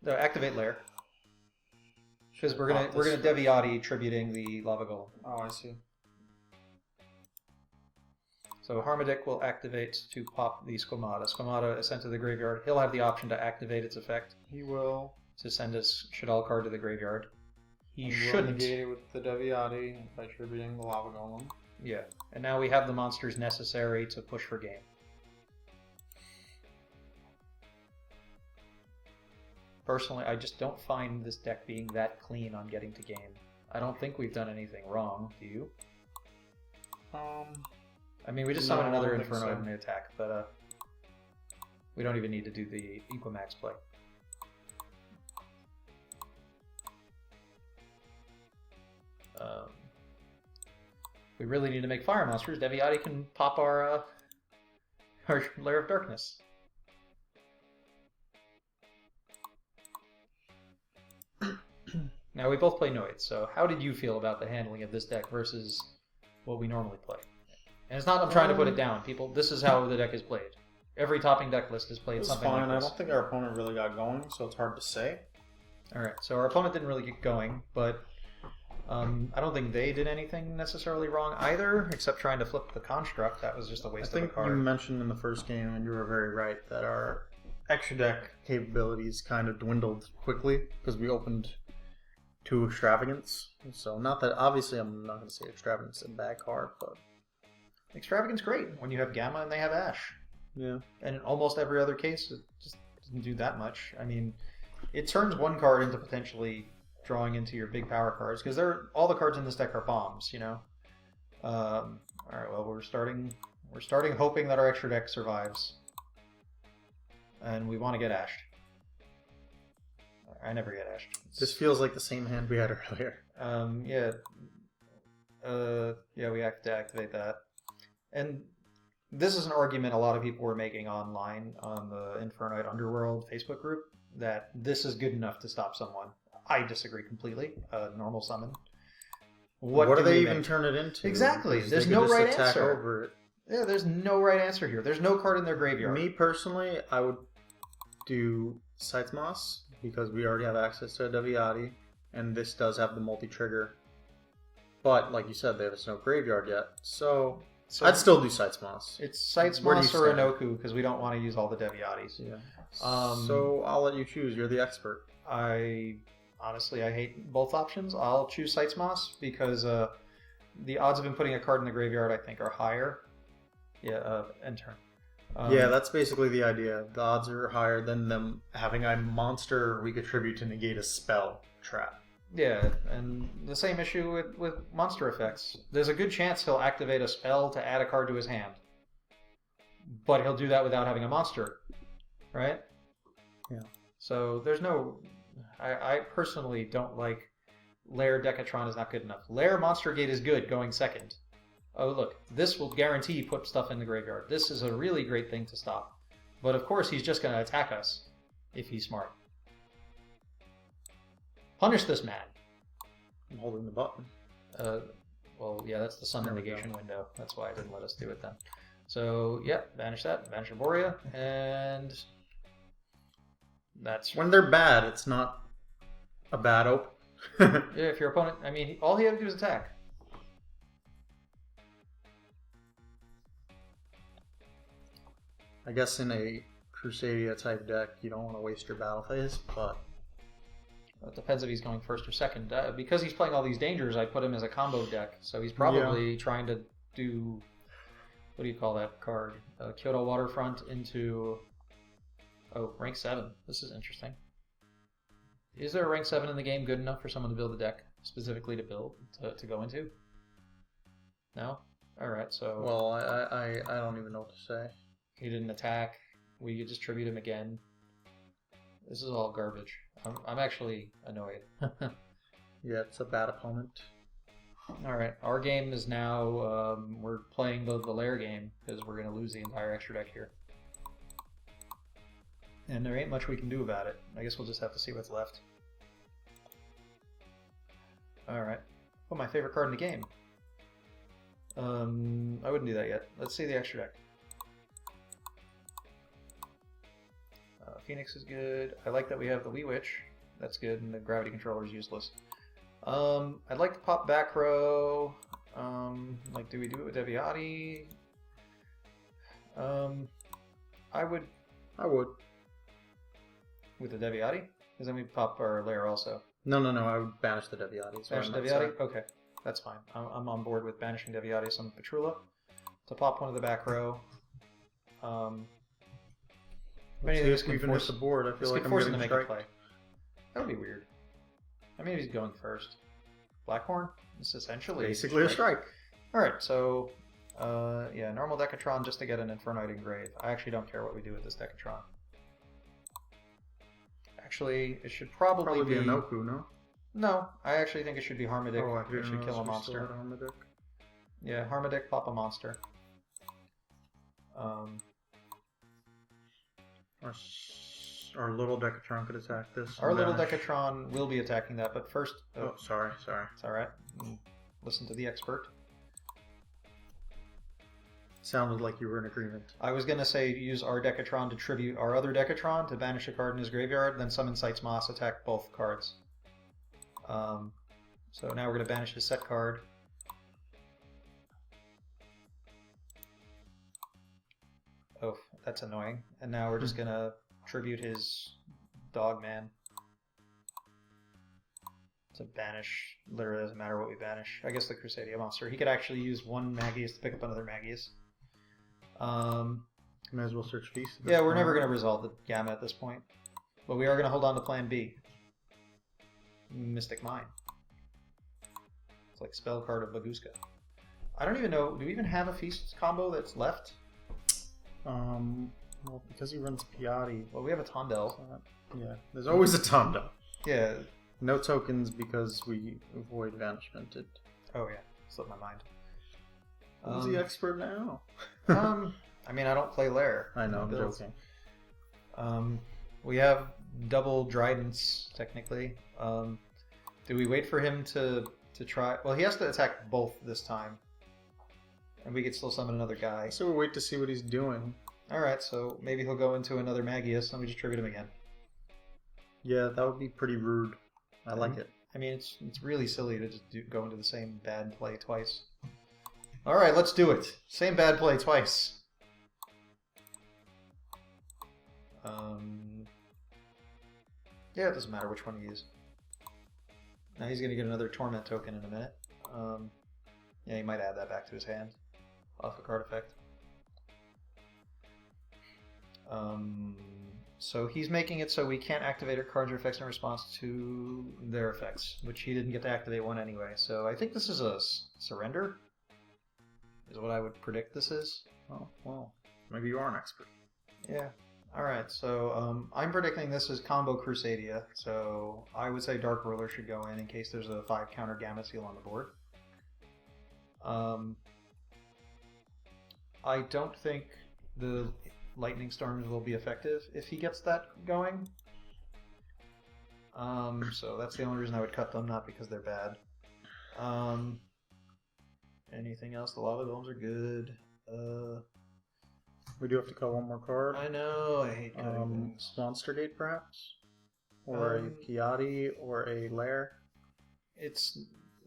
Speaker 1: Activate Lair, because we're gonna Deviati tributing the Lava Golem.
Speaker 2: Oh, I see.
Speaker 1: So Harmadic will activate to pop the Squamata. Squamata is sent to the graveyard. He'll have the option to activate its effect.
Speaker 2: He will.
Speaker 1: To send his Shadal card to the graveyard. He
Speaker 2: will
Speaker 1: shouldn't.
Speaker 2: Negate it with the Deviati by tributing the Lava Golem.
Speaker 1: Yeah, and now we have the monsters necessary to push for game. Personally, I just don't find this deck being that clean on getting to game. I don't think we've done anything wrong, do you? I mean, we just summon another Infernoid in the attack, but we don't even need to do the Equimax play. We really need to make fire monsters. Deviati can pop our Lair of Darkness. Now, we both play Noids, so how did you feel about the handling of this deck versus what we normally play? And it's not I'm trying to put it down. People, this is how the deck is played. Every topping deck list is played something like this.
Speaker 2: I don't think our opponent really got going, so it's hard to say.
Speaker 1: Alright, so our opponent didn't really get going, but I don't think they did anything necessarily wrong either, except trying to flip the Construct. That was just a waste of a card.
Speaker 2: I think you mentioned in the first game, and you were very right, that our extra deck capabilities kind of dwindled quickly, because we opened 2 Extravagance. So not that, obviously I'm not going to say Extravagance is a bad card, but...
Speaker 1: Extravagance great when you have Gamma and they have Ash.
Speaker 2: Yeah.
Speaker 1: And in almost every other case, it just doesn't do that much. I mean, it turns one card into potentially drawing into your big power cards, because all the cards in this deck are bombs, you know? Alright, well, we're starting hoping that our extra deck survives. And we want to get Ashed. I never get Ashed.
Speaker 2: This feels like the same hand we had earlier.
Speaker 1: Yeah. Yeah, we have to activate that. And this is an argument a lot of people were making online on the Infernoid Underworld Facebook group, that this is good enough to stop someone. I disagree completely. Normal summon.
Speaker 2: What do they even turn it into?
Speaker 1: Exactly. There's no right answer. Over it. Yeah, there's no right answer here. There's no card in their graveyard.
Speaker 2: Me personally, I would do Sightmoss, because we already have access to a Deviati, and this does have the multi-trigger But like you said, there's no graveyard yet, so I'd still do Sights Moss.
Speaker 1: It's Sights Moss or Inoku because we don't want to use all the Deviatis.
Speaker 2: Yeah. So I'll let you choose. You're the expert.
Speaker 1: Honestly, I hate both options. I'll choose Sights Moss because the odds of him putting a card in the graveyard, I think, are higher. Yeah, end turn.
Speaker 2: Yeah, that's basically the idea. The odds are higher than them having a monster we contribute to negate a spell trap.
Speaker 1: Yeah, and the same issue with monster effects. There's a good chance he'll activate a spell to add a card to his hand. But he'll do that without having a monster. Right?
Speaker 2: Yeah.
Speaker 1: So there's no... I personally don't like Lair Decatron is not good enough. Lair Monster Gate is good going second. Oh, look, this will guarantee put stuff in the graveyard. This is a really great thing to stop. But of course, he's just going to attack us if he's smart. Punish this man.
Speaker 2: I'm holding the button.
Speaker 1: Well, yeah, that's the summon negation window. That's why I didn't let us do it then. So, yeah, banish that. Banish Arborea. And that's...
Speaker 2: When they're bad, it's not a bad open.
Speaker 1: Yeah, if your opponent... I mean, all he had to do is attack.
Speaker 2: I guess in a Crusadia type deck, you don't want to waste your battle phase, but...
Speaker 1: It depends if he's going first or second. Because he's playing all these dangers, I put him as a combo deck. So he's probably trying to do... What do you call that card? Kyoto Waterfront into... Oh, rank 7. This is interesting. Is there a rank 7 in the game good enough for someone to build a deck specifically to go into? No? Alright, so...
Speaker 2: Well, I don't even know what to say.
Speaker 1: He didn't attack. We could just tribute him again. This is all garbage. I'm actually annoyed.
Speaker 2: Yeah, it's a bad opponent.
Speaker 1: Alright, our game is now... we're playing the Lair game because we're going to lose the entire extra deck here. And there ain't much we can do about it. I guess we'll just have to see what's left. Alright. Oh, my favorite card in the game. I wouldn't do that yet. Let's see the extra deck. Phoenix is good. I like that we have the Wee Witch. That's good, and the Gravity Controller is useless. I'd like to pop back row. Like, do we do it with Deviati? I would. With the Deviati? Because then we pop our Lair also.
Speaker 2: No, I would banish the Deviati.
Speaker 1: Banish the Deviati? Okay, that's fine. I'm on board with banishing Deviati on Petrula to pop one of the back row.
Speaker 2: Let's see if we finish the board. I feel like I'm getting strike.
Speaker 1: That would be weird. I mean, if he's going first. Blackhorn? It's essentially...
Speaker 2: Basically a strike.
Speaker 1: Alright, so... yeah, normal Decatron just to get an Infernoid engrave. I actually don't care what we do with this Decatron. Actually, it should probably
Speaker 2: be an Inoku, no?
Speaker 1: No, I actually think it should be Harmadic.
Speaker 2: Oh,
Speaker 1: it should kill a monster. Yeah, Harmadic, pop a monster.
Speaker 2: Our little Decatron could attack this.
Speaker 1: Our little Decatron will be attacking that, but first...
Speaker 2: Oh, sorry.
Speaker 1: It's alright. Listen to the expert.
Speaker 2: Sounded like you were in agreement.
Speaker 1: I was going to say use our Decatron to tribute our other Decatron to banish a card in his graveyard, then summon Sights Moss, attack both cards. So now we're going to banish his set card. Oh, that's annoying. And now we're just going to tribute his Dogman to banish. Literally doesn't matter what we banish. I guess the Crusadia monster. He could actually use one Magius to pick up another Magius.
Speaker 2: Might as well search Feast.
Speaker 1: Yeah, we're never going to resolve the Gamma at this point. But we are going to hold on to Plan B. Mystic Mine. It's like spell card of Baguska. I don't even know. Do we even have a Feast combo that's left?
Speaker 2: Well, because he runs Piatti.
Speaker 1: Well, we have a Tondel.
Speaker 2: Yeah, there's always a Tondel.
Speaker 1: Yeah.
Speaker 2: No tokens because we avoid banishment.
Speaker 1: Oh yeah, slipped my mind.
Speaker 2: Who's the expert now?
Speaker 1: I mean, I don't play Lair.
Speaker 2: I know, I'm joking.
Speaker 1: We have double Dridents, technically. Do we wait for him to try? Well, he has to attack both this time. And we could still summon another guy.
Speaker 2: So we'll wait to see what he's doing.
Speaker 1: Alright, so maybe he'll go into another Magius, and we just tribute him again.
Speaker 2: Yeah, that would be pretty rude. I like it.
Speaker 1: I mean, it's really silly to just go into the same bad play twice. All right, let's do it. Same bad play twice. Yeah, it doesn't matter which one you use. Now he's going to get another Torment token in a minute. Yeah, he might add that back to his hand off a card effect. So he's making it so we can't activate our cards or effects in response to their effects, which he didn't get to activate one anyway. So I think this is a surrender, is what I would predict this is.
Speaker 2: Oh, well, maybe you are an expert.
Speaker 1: Yeah. Alright, so I'm predicting this is combo Crusadia, so I would say Dark Ruler should go in case there's a 5 counter Gamma Seal on the board. I don't think the Lightning Storms will be effective if he gets that going. So that's the only reason I would cut them, not because they're bad. Anything else? The Lava Golems are good.
Speaker 2: We do have to cut one more card.
Speaker 1: I know, I hate cutting things.
Speaker 2: Monster Gate, perhaps? Or a Piatti, or a Lair?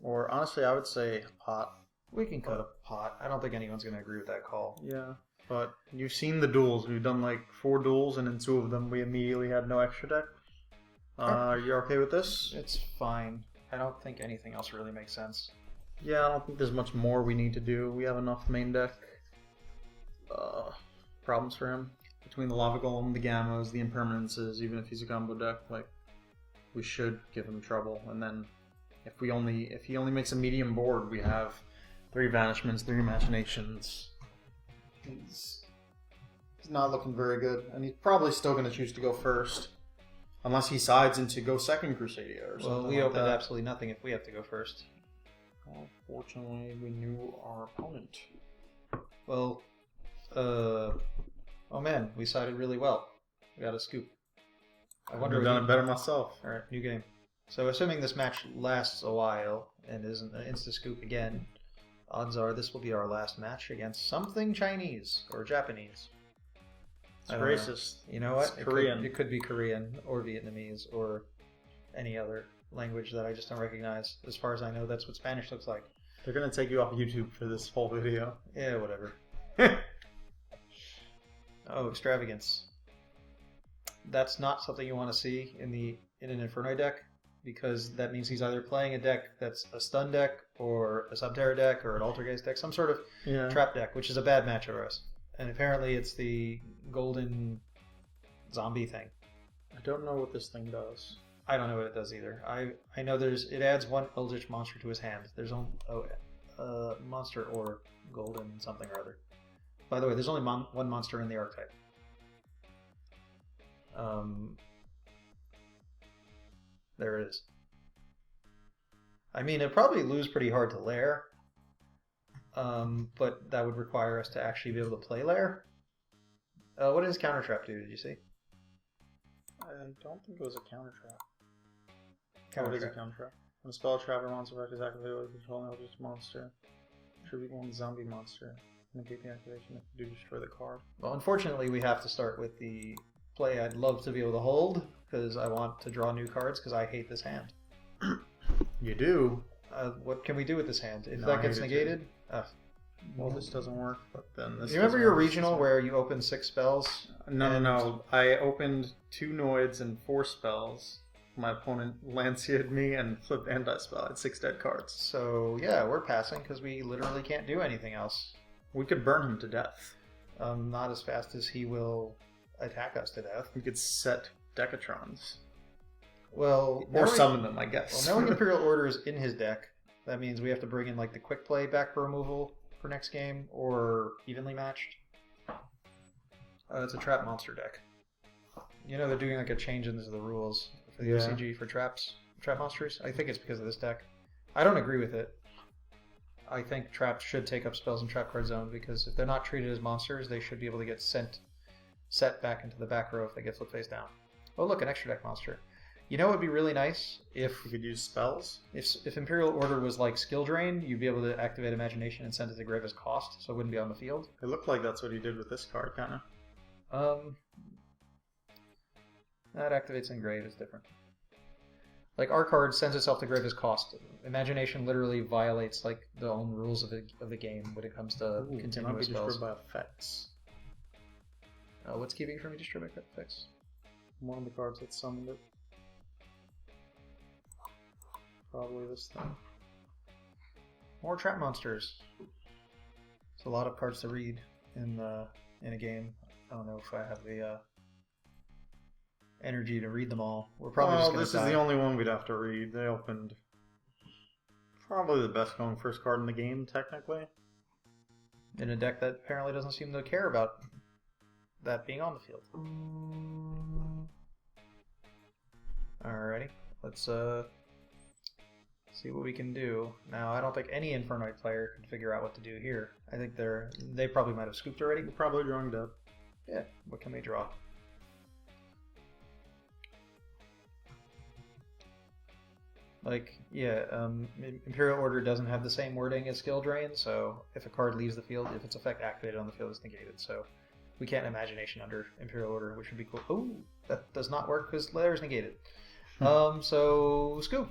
Speaker 2: Or honestly, I would say Pot.
Speaker 1: We can cut a Pot. I don't think anyone's going to agree with that call.
Speaker 2: Yeah, but you've seen the duels. We've done like 4 duels, and in 2 of them we immediately had no extra deck. Are you okay with this?
Speaker 1: It's fine. I don't think anything else really makes sense.
Speaker 2: Yeah, I don't think there's much more we need to do. We have enough main deck problems for him. Between the Lava Golem, the Gammas, the Impermanences, even if he's a combo deck, like, we should give him trouble. And then if he only makes a medium board, we have 3 Vanishments, 3 Machinations. He's not looking very good. And he's probably still going to choose to go first. Unless he sides into go second Crusadia or something.
Speaker 1: Well, we opened absolutely nothing if we have to go first.
Speaker 2: Well, fortunately, we knew our opponent.
Speaker 1: Well, oh man, we sided really well. We got a scoop.
Speaker 2: I wonder if I've done it better myself.
Speaker 1: Alright, new game. So assuming this match lasts a while and isn't an insta-scoop again, odds are this will be our last match against something Chinese or Japanese.
Speaker 2: It's racist.
Speaker 1: You know what?
Speaker 2: It's Korean.
Speaker 1: It could be Korean or Vietnamese or any other language that I just don't recognize. As far as I know, that's what Spanish looks like.
Speaker 2: They're going to take you off YouTube for this whole video.
Speaker 1: Yeah, whatever. Oh, extravagance. That's not something you want to see in an Infernoid deck, because that means he's either playing a deck that's a stun deck or a Subterra deck or an Altergeist deck, some sort of trap deck, which is a bad match for us. And apparently it's the golden zombie thing.
Speaker 2: I don't know what this thing does.
Speaker 1: I don't know what it does either. I know it adds 1 Eldritch monster to his hand. There's only monster or golden something or other. By the way, there's only 1 monster in the archetype. There it is. I mean, it'd probably lose pretty hard to Lair, but that would require us to actually be able to play Lair. What does Counter Trap do? Did you see?
Speaker 2: I don't think it was a Counter Trap.
Speaker 1: What
Speaker 2: is a Counter Trap? When a spell, trap, or monster effect is activated with controlling Eldritch monster, tribute 1 zombie monster. Negate the activation if you do destroy the card.
Speaker 1: Well, unfortunately, we have to start with the play I'd love to be able to hold, because I want to draw new cards, because I hate this hand.
Speaker 2: You do?
Speaker 1: What can we do with this hand? If that gets negated...
Speaker 2: well, this doesn't work, but then this...
Speaker 1: You remember your regional where you opened 6 spells?
Speaker 2: No. I opened 2 Noids and 4 spells. My opponent Lancia'd me and flipped anti-spell. I had 6 dead cards.
Speaker 1: So, yeah, we're passing, because we literally can't do anything else.
Speaker 2: We could burn him to death.
Speaker 1: Not as fast as he will attack us to death.
Speaker 2: We could set Decatrons.
Speaker 1: Well,
Speaker 2: or summon them, I guess.
Speaker 1: Well, knowing Imperial Order is in his deck, that means we have to bring in like the quick play back for removal for next game, or evenly matched. It's a trap monster deck. You know they're doing like a change into the rules for the OCG for trap monsters. I think it's because of this deck. I don't agree with it. I think traps should take up spells in trap card zone, because if they're not treated as monsters, they should be able to get set back into the back row if they get flipped face down. Oh look, an extra deck monster. You know what would be really nice if
Speaker 2: you could use spells?
Speaker 1: If Imperial Order was like skill drain, you'd be able to activate Imagination and send it to grave as cost, so it wouldn't be on the field.
Speaker 2: It looked like that's what he did with this card, kinda.
Speaker 1: That activates engrave, it's different. Like, our card sends itself to grave as cost. Imagination literally violates like the own rules of the game when it comes to continuous spells.
Speaker 2: By effects.
Speaker 1: What's keeping it from being destroyed by effects?
Speaker 2: One of the cards that summoned it. Probably this thing.
Speaker 1: More trap monsters. It's a lot of cards to read in a game. I don't know if I have the energy to read them all. We're probably just going to
Speaker 2: this is the only one we'd have to read. They opened probably the best going first card in the game, technically.
Speaker 1: In a deck that apparently doesn't seem to care about that being on the field. Alrighty, let's see what we can do. Now, I don't think any Infernoid player can figure out what to do here. I think they probably might have scooped already.
Speaker 2: We're probably drawing dead.
Speaker 1: Yeah, what can we draw? Like, yeah, Imperial Order doesn't have the same wording as Skill Drain, so if a card leaves the field, if its effect activated on the field, it's negated. So we can't Imagination under Imperial Order, which would be cool. Oh, that does not work because Lair is negated. So scoop.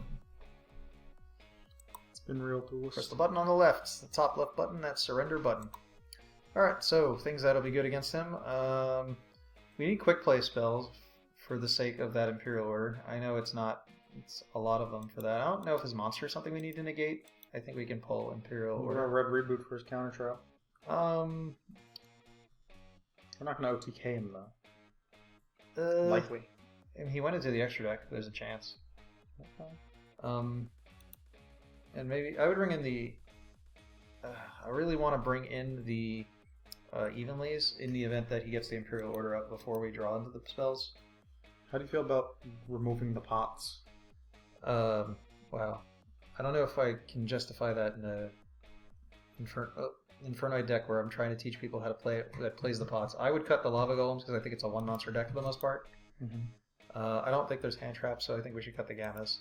Speaker 2: It's been real tools.
Speaker 1: Press the button on the left, the top left button, that's Surrender button. Alright, so things that'll be good against him. We need quick play spells for the sake of that Imperial Order. I know it's a lot of them for that. I don't know if his monster is something we need to negate. I think we can pull Imperial Order.
Speaker 2: A red reboot for his counter trap. We're not going to OTK him, though. Likely.
Speaker 1: And he went into the extra deck. There's a chance.
Speaker 2: Okay.
Speaker 1: And maybe I would bring in the... I really want to bring in the Evenlies in the event that he gets the Imperial Order up before we draw into the spells.
Speaker 2: How do you feel about removing the pots?
Speaker 1: Wow. I don't know if I can justify that in a Infernoid deck where I'm trying to teach people how to play it that plays the pots. I would cut the Lava Golems because I think it's a one monster deck for the most part. I don't think there's hand traps, so I think we should cut the Gammas.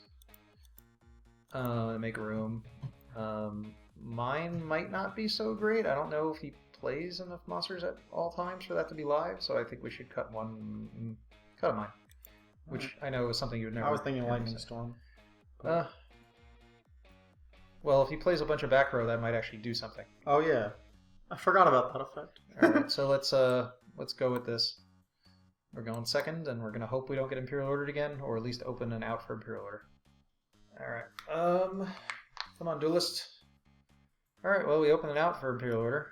Speaker 1: Make room. Mine might not be so great. I don't know if he plays enough monsters at all times for that to be live, so I think we should cut one. Cut a mine. Which I know is something you would never...
Speaker 2: I was thinking Lightning Storm.
Speaker 1: Well, if he plays a bunch of back row, that might actually do something.
Speaker 2: Oh yeah, I forgot about that effect.
Speaker 1: Alright, so let's go with this. We're going second, and we're going to hope we don't get Imperial Ordered again, or at least open an out for Imperial Order. Alright, come on, Duelist. Alright, well, we open an out for Imperial Order.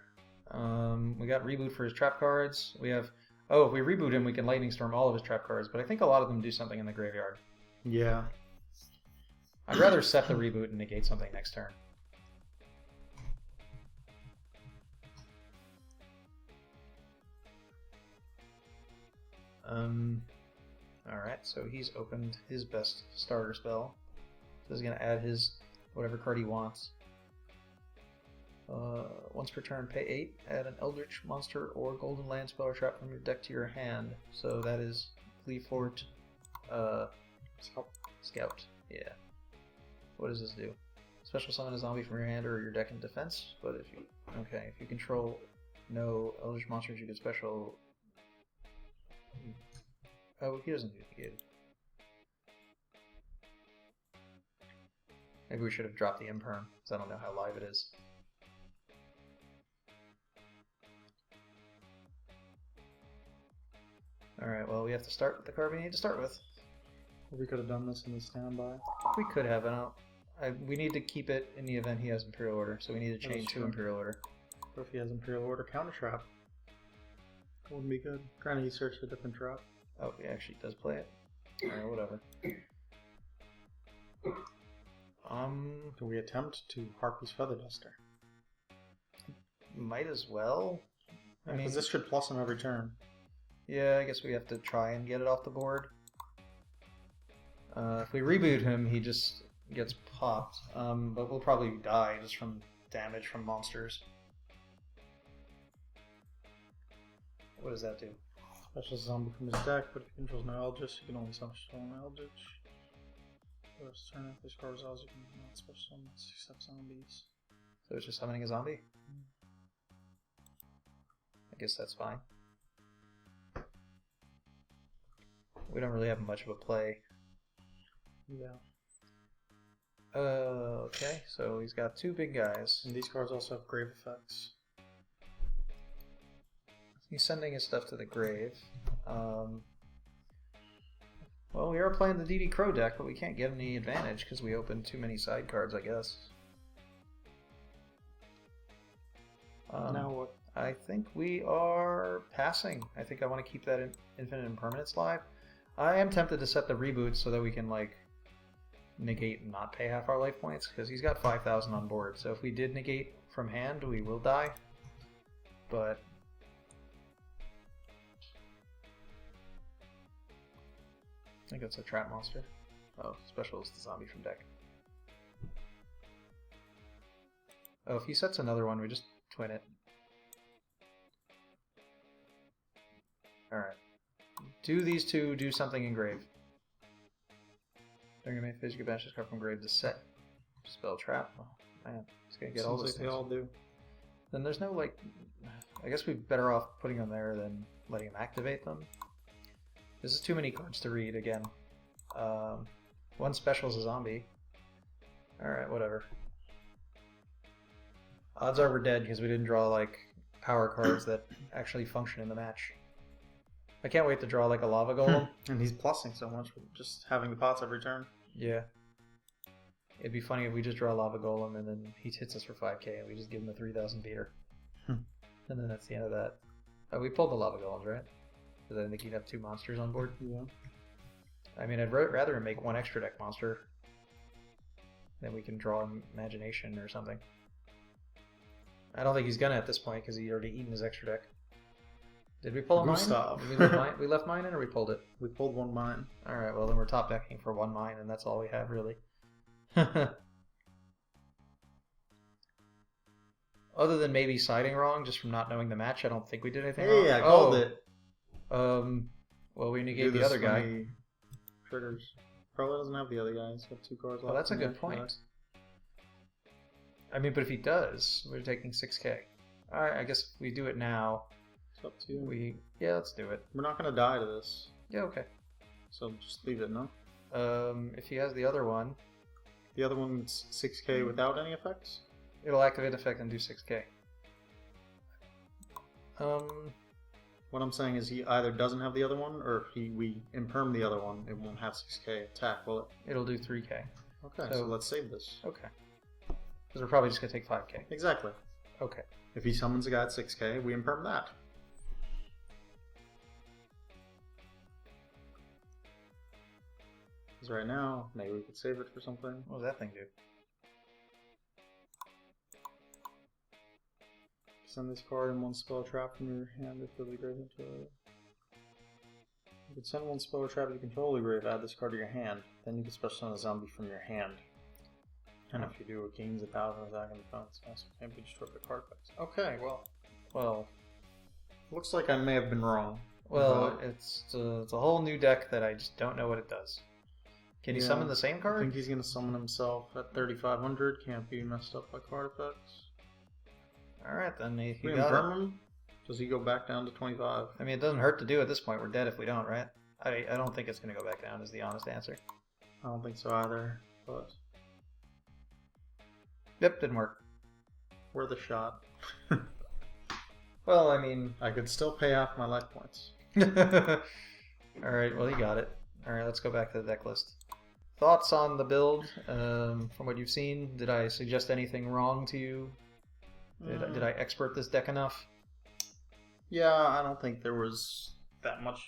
Speaker 1: We got Reboot for his trap cards. We have... Oh, if we reboot him, we can Lightning Storm all of his trap cards, but I think a lot of them do something in the graveyard.
Speaker 2: Yeah.
Speaker 1: I'd rather set the reboot and negate something next turn. Alright, so he's opened his best starter spell. So he's going to add his whatever card he wants. Once per turn, pay 8, add an Eldritch monster or Golden Land spell or trap from your deck to your hand. So that is Leafort Scout. Yeah. What does this do? Special summon a zombie from your hand or your deck in defense, but if you control no Eldritch monsters, you can special... Oh, he doesn't do negated. Maybe we should have dropped the Imperm, because I don't know how live it is. Alright, well, we have to start with the card we need to start with.
Speaker 2: We could have done this in the standby.
Speaker 1: We could have, we need to keep it in the event he has Imperial Order, so we need to chain 2 Imperial Order.
Speaker 2: What if he has Imperial Order counter trap? That wouldn't be good. Granted, he searched a different trap.
Speaker 1: Oh, he actually does play it. Alright, whatever.
Speaker 2: Do we attempt to Harpy's Feather Duster?
Speaker 1: Might as well.
Speaker 2: I mean, because this should plus him every turn.
Speaker 1: Yeah, I guess we have to try and get it off the board. If we reboot him, he just gets popped. But we'll probably die just from damage from monsters. What does that do?
Speaker 2: Special zombie from his deck, but if he controls no Eldritch, you can only summon an Eldritch. First turn, if this card resolves, you can not special summon 6 zombies.
Speaker 1: So it's just summoning a zombie? I guess that's fine. We don't really have much of a play.
Speaker 2: Yeah.
Speaker 1: Okay, so he's got 2 big guys.
Speaker 2: And these cards also have grave effects.
Speaker 1: He's sending his stuff to the grave. Well, we are playing the DD Crow deck, but we can't get any advantage because we opened too many side cards, I guess.
Speaker 2: Now what?
Speaker 1: I think we are passing. I think I want to keep that Infinite Impermanence live. I am tempted to set the reboot so that we can, like, negate and not pay half our life points, because he's got 5,000 on board. So if we did negate from hand, we will die. But I think it's a trap monster. Oh, special is the zombie from deck. Oh, if he sets another one, we just twin it. Alright. Do these 2 do something in grave? During a main phase, you can banish this card from grave to set. Spell trap. Oh, man, it's gonna get all those
Speaker 2: Seems like
Speaker 1: things.
Speaker 2: they all do.
Speaker 1: Then there's no, like... I guess we're better off putting them there than letting him activate them. This is too many cards to read again. One special is a zombie. Alright, whatever. Odds are we're dead because we didn't draw, like, power cards that actually function in the match. I can't wait to draw, like, a lava golem.
Speaker 2: And he's plussing so much with just having the pots every turn.
Speaker 1: Yeah. It'd be funny if we just draw a lava golem and then he hits us for 5k and we just give him a 3,000 beater. And then that's the end of that. Oh, we pulled the lava golems, right? Because I think he'd have 2 monsters on board.
Speaker 2: Yeah.
Speaker 1: I mean, I'd rather him make 1 extra deck monster. Then we can draw imagination or something. I don't think he's gonna at this point because he already eaten his extra deck. Did we pull a mine? Did we left mine in or we pulled it?
Speaker 2: We pulled 1 mine.
Speaker 1: Alright, well then we're top decking for 1 mine and that's all we have really. Other than maybe siding wrong just from not knowing the match, I don't think we did anything wrong.
Speaker 2: Hey, I called it.
Speaker 1: Well, we negated the other guy.
Speaker 2: Triggers. Probably doesn't have the other guy. He's got 2 cards left.
Speaker 1: Oh, that's a good point. I mean, but if he does, we're taking 6k. Alright, I guess if we do it now.
Speaker 2: It's up to you.
Speaker 1: Yeah, let's do it.
Speaker 2: We're not going to die to this.
Speaker 1: Yeah, okay.
Speaker 2: So just leave it, no?
Speaker 1: If he has the other one...
Speaker 2: The other one's 6k without any effects?
Speaker 1: It'll activate effect and do 6k.
Speaker 2: What I'm saying is he either doesn't have the other one, or if we imperm the other one, it won't have 6k attack, will it?
Speaker 1: It'll do 3k.
Speaker 2: Okay, so let's save this.
Speaker 1: Okay. Because we're probably just going to take 5k.
Speaker 2: Exactly.
Speaker 1: Okay.
Speaker 2: If he summons a guy at 6k, we imperm that. Because right now, maybe we could save it for something.
Speaker 1: What does that thing do?
Speaker 2: Send this card and 1 spell trap from your hand if the grave into it. You can send 1 spell or trap you control the grave, add this card to your hand. Then you can special summon a zombie from your hand. And if you do, it gains 1,000 attack and defense. Also can't be destroyed by card effects. Okay, well. Looks like I may have been wrong.
Speaker 1: Well, it's a whole new deck that I just don't know what it does. Can he summon the same card?
Speaker 2: I think he's going to summon himself at 3,500. Can't be messed up by card effects.
Speaker 1: Alright, then he
Speaker 2: we
Speaker 1: got
Speaker 2: imperm him? Does he go back down to 25?
Speaker 1: I mean, it doesn't hurt to do at this point. We're dead if we don't, right? I don't think it's going to go back down is the honest answer.
Speaker 2: I don't think so either, but...
Speaker 1: Yep, didn't work.
Speaker 2: Worth a shot.
Speaker 1: Well, I mean...
Speaker 2: I could still pay off my life points.
Speaker 1: Alright, well, he got it. Alright, let's go back to the deck list. Thoughts on the build? From what you've seen, did I suggest anything wrong to you? Did I expert this deck enough?
Speaker 2: Yeah, I don't think there was that much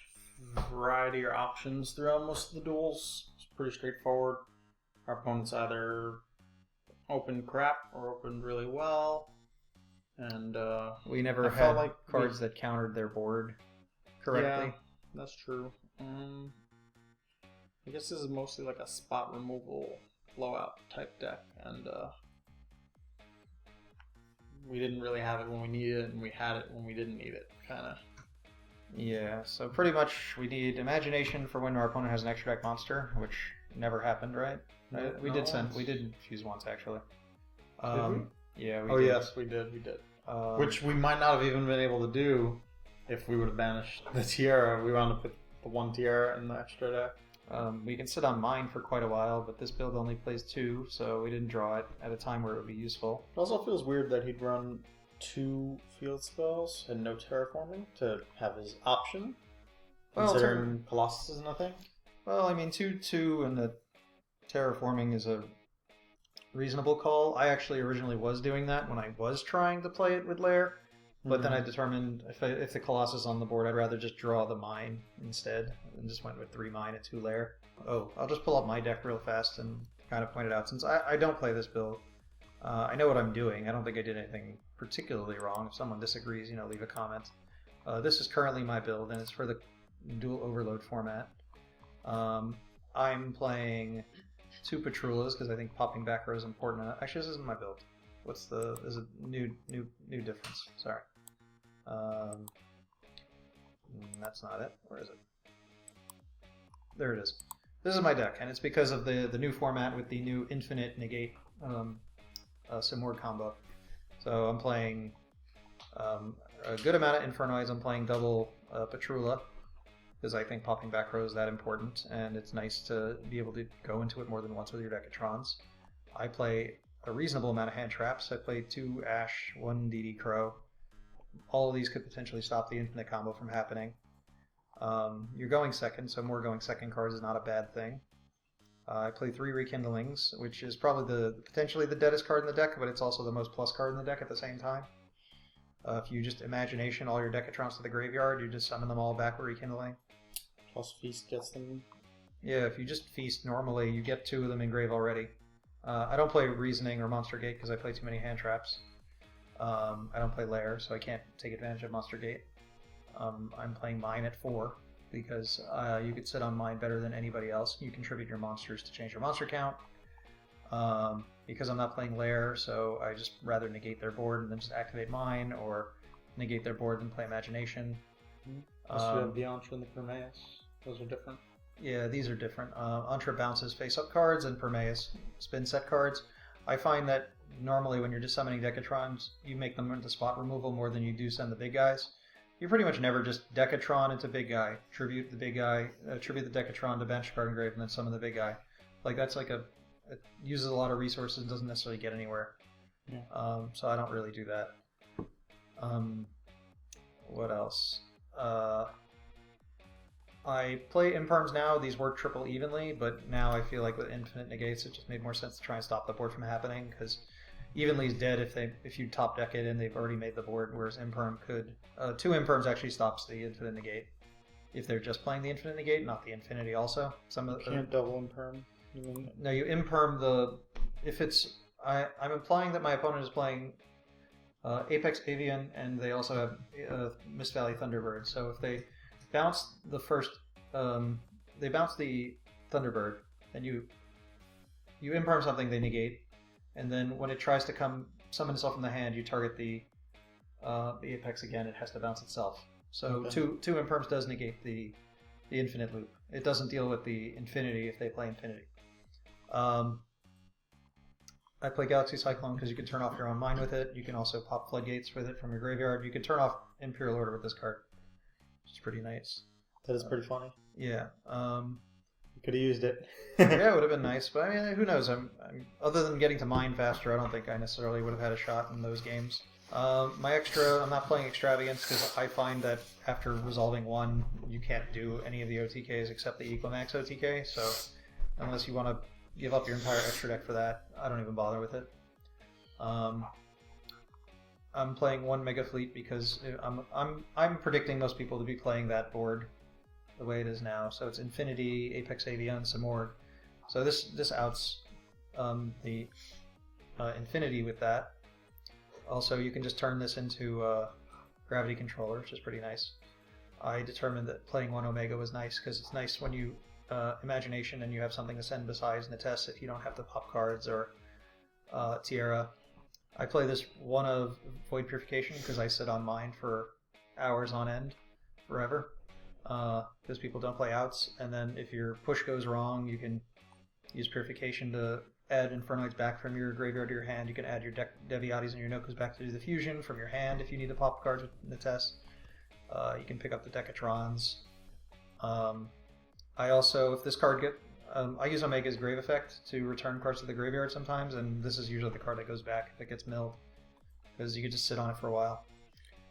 Speaker 2: variety or options throughout most of the duels. It's pretty straightforward. Our opponents either opened crap or opened really well. And
Speaker 1: we never had like cards that countered their board correctly.
Speaker 2: Yeah, that's true. I guess this is mostly like a spot removal blowout type deck, and we didn't really have it when we needed it, and we had it when we didn't need it, kind of.
Speaker 1: Yeah, so pretty much we need imagination for when our opponent has an extra deck monster, which never happened, right? We did fuse once actually.
Speaker 2: Did we?
Speaker 1: Yeah, we
Speaker 2: did. Yes, we did. Which we might not have even been able to do if we would have banished the tiara. We wound up with the 1 tiara and the extra deck.
Speaker 1: We can sit on mine for quite a while, but this build only plays 2, so we didn't draw it at a time where it would be useful.
Speaker 2: It also feels weird that he'd run 2 field spells and no terraforming to have his option, considering Colossus isn't a thing.
Speaker 1: Well, I mean, 2/2 and the terraforming is a reasonable call. I actually originally was doing that when I was trying to play it with Lair, but then I determined if the Colossus is on the board, I'd rather just draw the mine instead, and just went with 3 mine and 2 Lair. Oh, I'll just pull up my deck real fast and kind of point it out, since I don't play this build. I know what I'm doing. I don't think I did anything particularly wrong. If someone disagrees, leave a comment. This is currently my build, and it's for the dual overload format. I'm playing 2 Patrullas because I think popping back row is important. Actually, this isn't my build. There's a new difference. Sorry. That's not it. Where is it? There it is. This is my deck, and it's because of the new format with the new infinite negate Simord combo. So I'm playing a good amount of Infernoids. I'm playing double Patrulla, because I think popping back row is that important, and it's nice to be able to go into it more than once with your Decatrons. I play a reasonable amount of hand traps. I play 2 Ash, 1 DD Crow. All of these could potentially stop the infinite combo from happening. You're going second, so more going second cards is not a bad thing. I play 3 Rekindlings, which is probably potentially the deadest card in the deck, but it's also the most plus card in the deck at the same time. If you just imagination all your Decatrons to the graveyard, you just summon them all back with Rekindling.
Speaker 2: Plus Feast gets them.
Speaker 1: Yeah, if you just Feast normally, you get 2 of them in grave already. I don't play Reasoning or Monster Gate because I play too many hand traps. I don't play Lair, so I can't take advantage of Monster Gate. I'm playing mine at 4 because you could sit on mine better than anybody else. You contribute your monsters to change your monster count. Because I'm not playing Lair, so I just rather negate their board and then just activate mine, or negate their board and play Imagination.
Speaker 2: Also, you have the Antra and the Permeus. Those are different.
Speaker 1: Yeah, these are different. Antra bounces face-up cards, and Permeus spin set cards. I find that normally when you're just summoning Decatrons, you make them into spot removal more than you do send the big guys. You pretty much never just Decatron into big guy, tribute the big guy, tribute the Decatron to bench card engrave, and then summon the big guy. Like, that's like it uses a lot of resources and doesn't necessarily get anywhere. Yeah. So I don't really do that. What else? I play Imperms now. These work triple evenly, but now I feel like with infinite negates, it just made more sense to try and stop the board from happening, because evenly is dead if you top deck it and they've already made the board, whereas Imperm could. 2 Imperms actually stops the infinite negate if they're just playing the infinite negate, not the infinity also.
Speaker 2: Can't double Imperm.
Speaker 1: No, you Imperm if it's. I'm implying that my opponent is playing Apex Avian, and they also have Mist Valley Thunderbird. So if they bounce the first, they bounce the Thunderbird, and you Imperm something, they negate, and then when it tries to summon itself from the hand, you target the Apex again. It has to bounce itself. So two Imperms does negate the infinite loop. It doesn't deal with the infinity if they play infinity. I play Galaxy Cyclone because you can turn off your own mine with it. You can also pop floodgates with it from your graveyard. You can turn off Imperial Order with this card, which is pretty nice.
Speaker 2: That is pretty funny.
Speaker 1: Yeah.
Speaker 2: You could have used it.
Speaker 1: Yeah, it would have been nice, but I mean, who knows? I'm other than getting to mine faster, I don't think I necessarily would have had a shot in those games. My extra, I'm not playing Extravagance because I find that after resolving 1, you can't do any of the OTKs except the Equimax OTK. So unless you want to give up your entire extra deck for that, I don't even bother with it. I'm playing 1 Mega Fleet because I'm predicting most people to be playing that board the way it is now. So it's Infinity, Apex Avian, Simord. So this outs the Infinity with that. Also, you can just turn this into Gravity Controller, which is pretty nice. I determined that playing 1 Omega was nice because it's nice when you Imagination and you have something to send besides Nates if you don't have the pop cards or Tierra. I play this 1 of Void Purification because I sit on mine for hours on end, forever, because people don't play outs. And then if your push goes wrong, you can use Purification to add Infernoids back from your graveyard to your hand. You can add your Deviatis and your Nokus back to do the fusion from your hand if you need the pop cards with Nates. You can pick up the Decatrons. I also, if this card I use Omega's Grave Effect to return cards to the graveyard sometimes, and this is usually the card that goes back if it gets milled, because you could just sit on it for a while.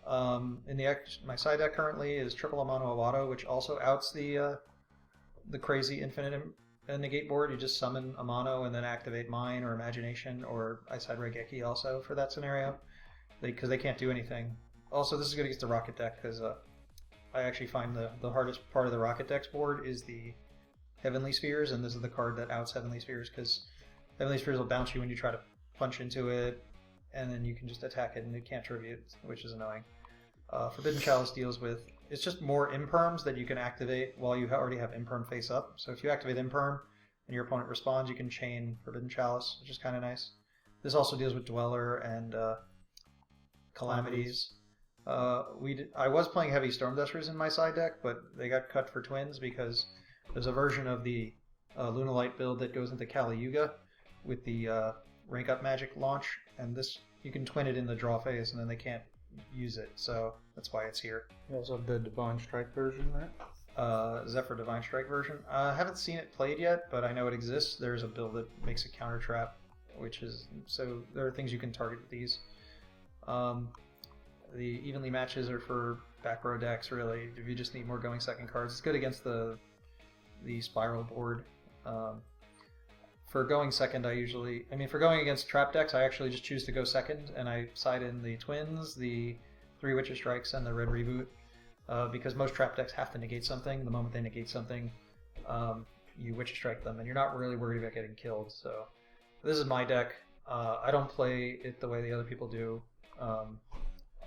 Speaker 1: My side deck currently is triple Amano Awato, which also outs the crazy infinite negate board. You just summon Amano and then activate Mine or Imagination, or I side Regeki also for that scenario, because they can't do anything. Also, this is good against the Rocket deck, because I actually find the hardest part of the Rocket deck's board is the Heavenly Spheres, and this is the card that outs Heavenly Spheres, because Heavenly Spheres will bounce you when you try to punch into it, and then you can just attack it and it can't tribute, which is annoying. Forbidden Chalice deals with, it's just more imperms that you can activate while you already have imperm face up. So if you activate imperm and your opponent responds, you can chain Forbidden Chalice, which is kind of nice. This also deals with Dweller and Calamities. I was playing heavy Storm Dusters in my side deck, but they got cut for twins because there's a version of the Lunalight build that goes into Kali Yuga with the rank up magic launch, and this you can twin it in the draw phase, and then they can't use it, so that's why it's here.
Speaker 2: You also have the Divine Strike version, right?
Speaker 1: Zephyr Divine Strike version. I haven't seen it played yet, but I know it exists. There's a build that makes a counter trap, which is, so there are things you can target with these. The evenly matches are for back row decks, really. If you just need more going second cards, it's good against the spiral board. For going second, for going against trap decks, I actually just choose to go second, and I side in the Twins, the 3 Witcher Strikes, and the Red Reboot, because most trap decks have to negate something. The moment they negate something, you Witcher Strike them, and you're not really worried about getting killed. So this is my deck. I don't play it the way the other people do.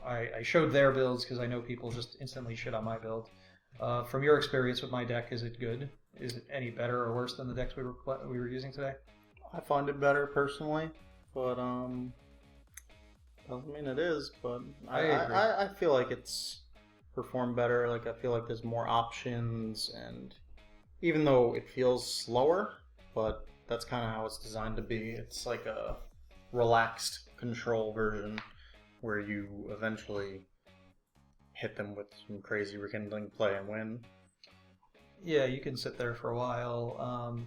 Speaker 1: I showed their builds because I know people just instantly shit on my build. From your experience with my deck, is it good? Is it any better or worse than the decks we were using today?
Speaker 2: I find it better personally, but doesn't mean it is. But I feel like it's performed better. Like I feel like there's more options, and even though it feels slower, but that's kind of how it's designed to be. It's like a relaxed control version where you eventually hit them with some crazy rekindling play and win.
Speaker 1: Yeah, you can sit there for a while.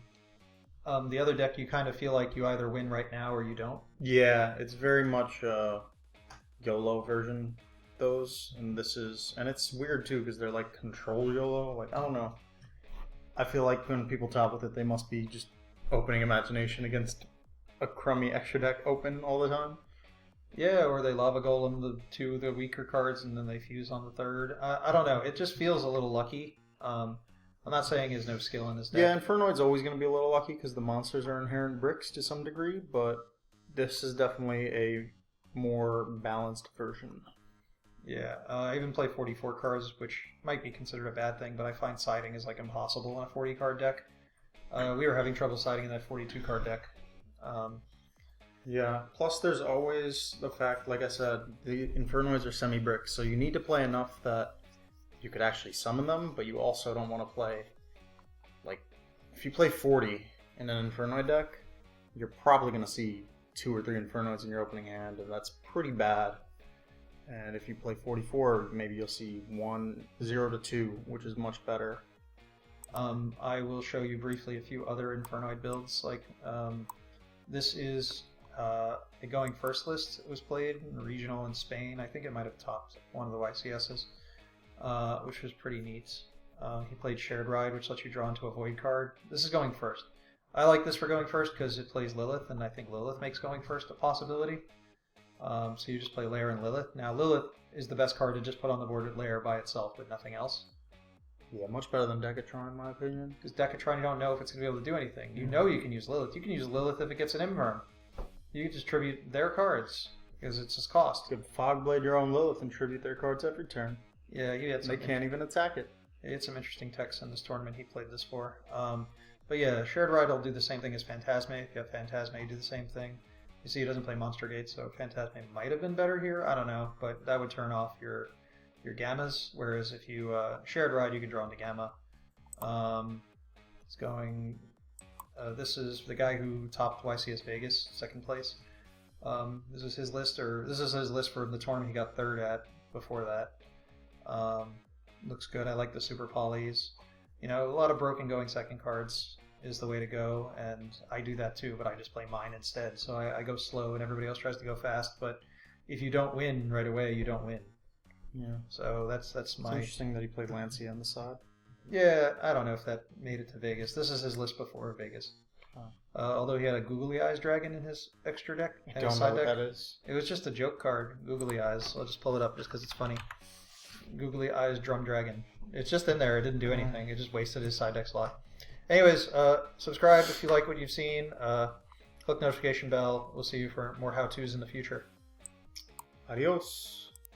Speaker 1: The other deck, you kind of feel like you either win right now or you don't.
Speaker 2: Yeah, it's very much a YOLO version. And it's weird too because they're like control YOLO. Like I don't know. I feel like when people top with it, they must be just opening Imagination against a crummy extra deck open all the time.
Speaker 1: Yeah, or they Lava Golem the 2 of the weaker cards and then they fuse on the 3rd. I don't know. It just feels a little lucky. I'm not saying there's no skill in this deck.
Speaker 2: Yeah, Infernoid's always going to be a little lucky because the monsters are inherent bricks to some degree, but this is definitely a more balanced version.
Speaker 1: Yeah, I even play 44 cards, which might be considered a bad thing, but I find siding is like impossible in a 40 card deck. We were having trouble siding in that 42 card deck.
Speaker 2: Yeah, plus there's always the fact, like I said, the Infernoids are semi-bricks, so you need to play enough that you could actually summon them, but you also don't want to play, like, if you play 40 in an Infernoid deck, you're probably going to see 2 or 3 Infernoids in your opening hand, and that's pretty bad. And if you play 44, maybe you'll see 0 to 2, which is much better.
Speaker 1: I will show you briefly a few other Infernoid builds. Like, this is a going first list. It was played in regional in Spain. I think it might have topped one of the YCSs. Which was pretty neat. He played Shared Ride, which lets you draw into a Void card. This is going first. I like this for going first because it plays Lilith, and I think Lilith makes going first a possibility. So you just play Lair and Lilith. Now, Lilith is the best card to just put on the board with Lair by itself, but nothing else.
Speaker 2: Yeah, much better than Decatron, in my opinion.
Speaker 1: Because Decatron, you don't know if it's going to be able to do anything. You know you can use Lilith. You can use Lilith if it gets an Imperm. You can just tribute their cards, because it's just cost.
Speaker 2: You could Fogblade your own Lilith and tribute their cards every turn.
Speaker 1: Yeah,
Speaker 2: they can't even attack it.
Speaker 1: He had some interesting texts in this tournament he played this for. But yeah, Shared Ride will do the same thing as Phantasme. If you have Phantasme, you do the same thing. You see, he doesn't play Monster Gate, so Phantasme might have been better here. I don't know, but that would turn off your Gammas. Whereas if you Shared Ride, you can draw into Gamma. It's going. This is the guy who topped YCS Vegas, second place. This is his list, or this is his list for the tournament he got 3rd at before that. Looks good. I like the super polys. You know, a lot of broken going second cards is the way to go, and I do that too, but I just play mine instead. So I go slow, and everybody else tries to go fast, but if you don't win right away, you don't win.
Speaker 2: Yeah.
Speaker 1: So that's my...
Speaker 2: It's interesting that he played Lancey on the side.
Speaker 1: Yeah, I don't know if that made it to Vegas. This is his list before Vegas. Although he had a Googly Eyes Dragon in his extra deck.
Speaker 2: I don't know what that is.
Speaker 1: It was just a joke card, Googly Eyes. So I'll just pull it up just because it's funny. Googly Eyes Drum Dragon. It's just in there. It didn't do anything. It just wasted his side deck slot. Anyways, subscribe if you like what you've seen. Click notification bell. We'll see you for more how-tos in the future.
Speaker 2: Adios.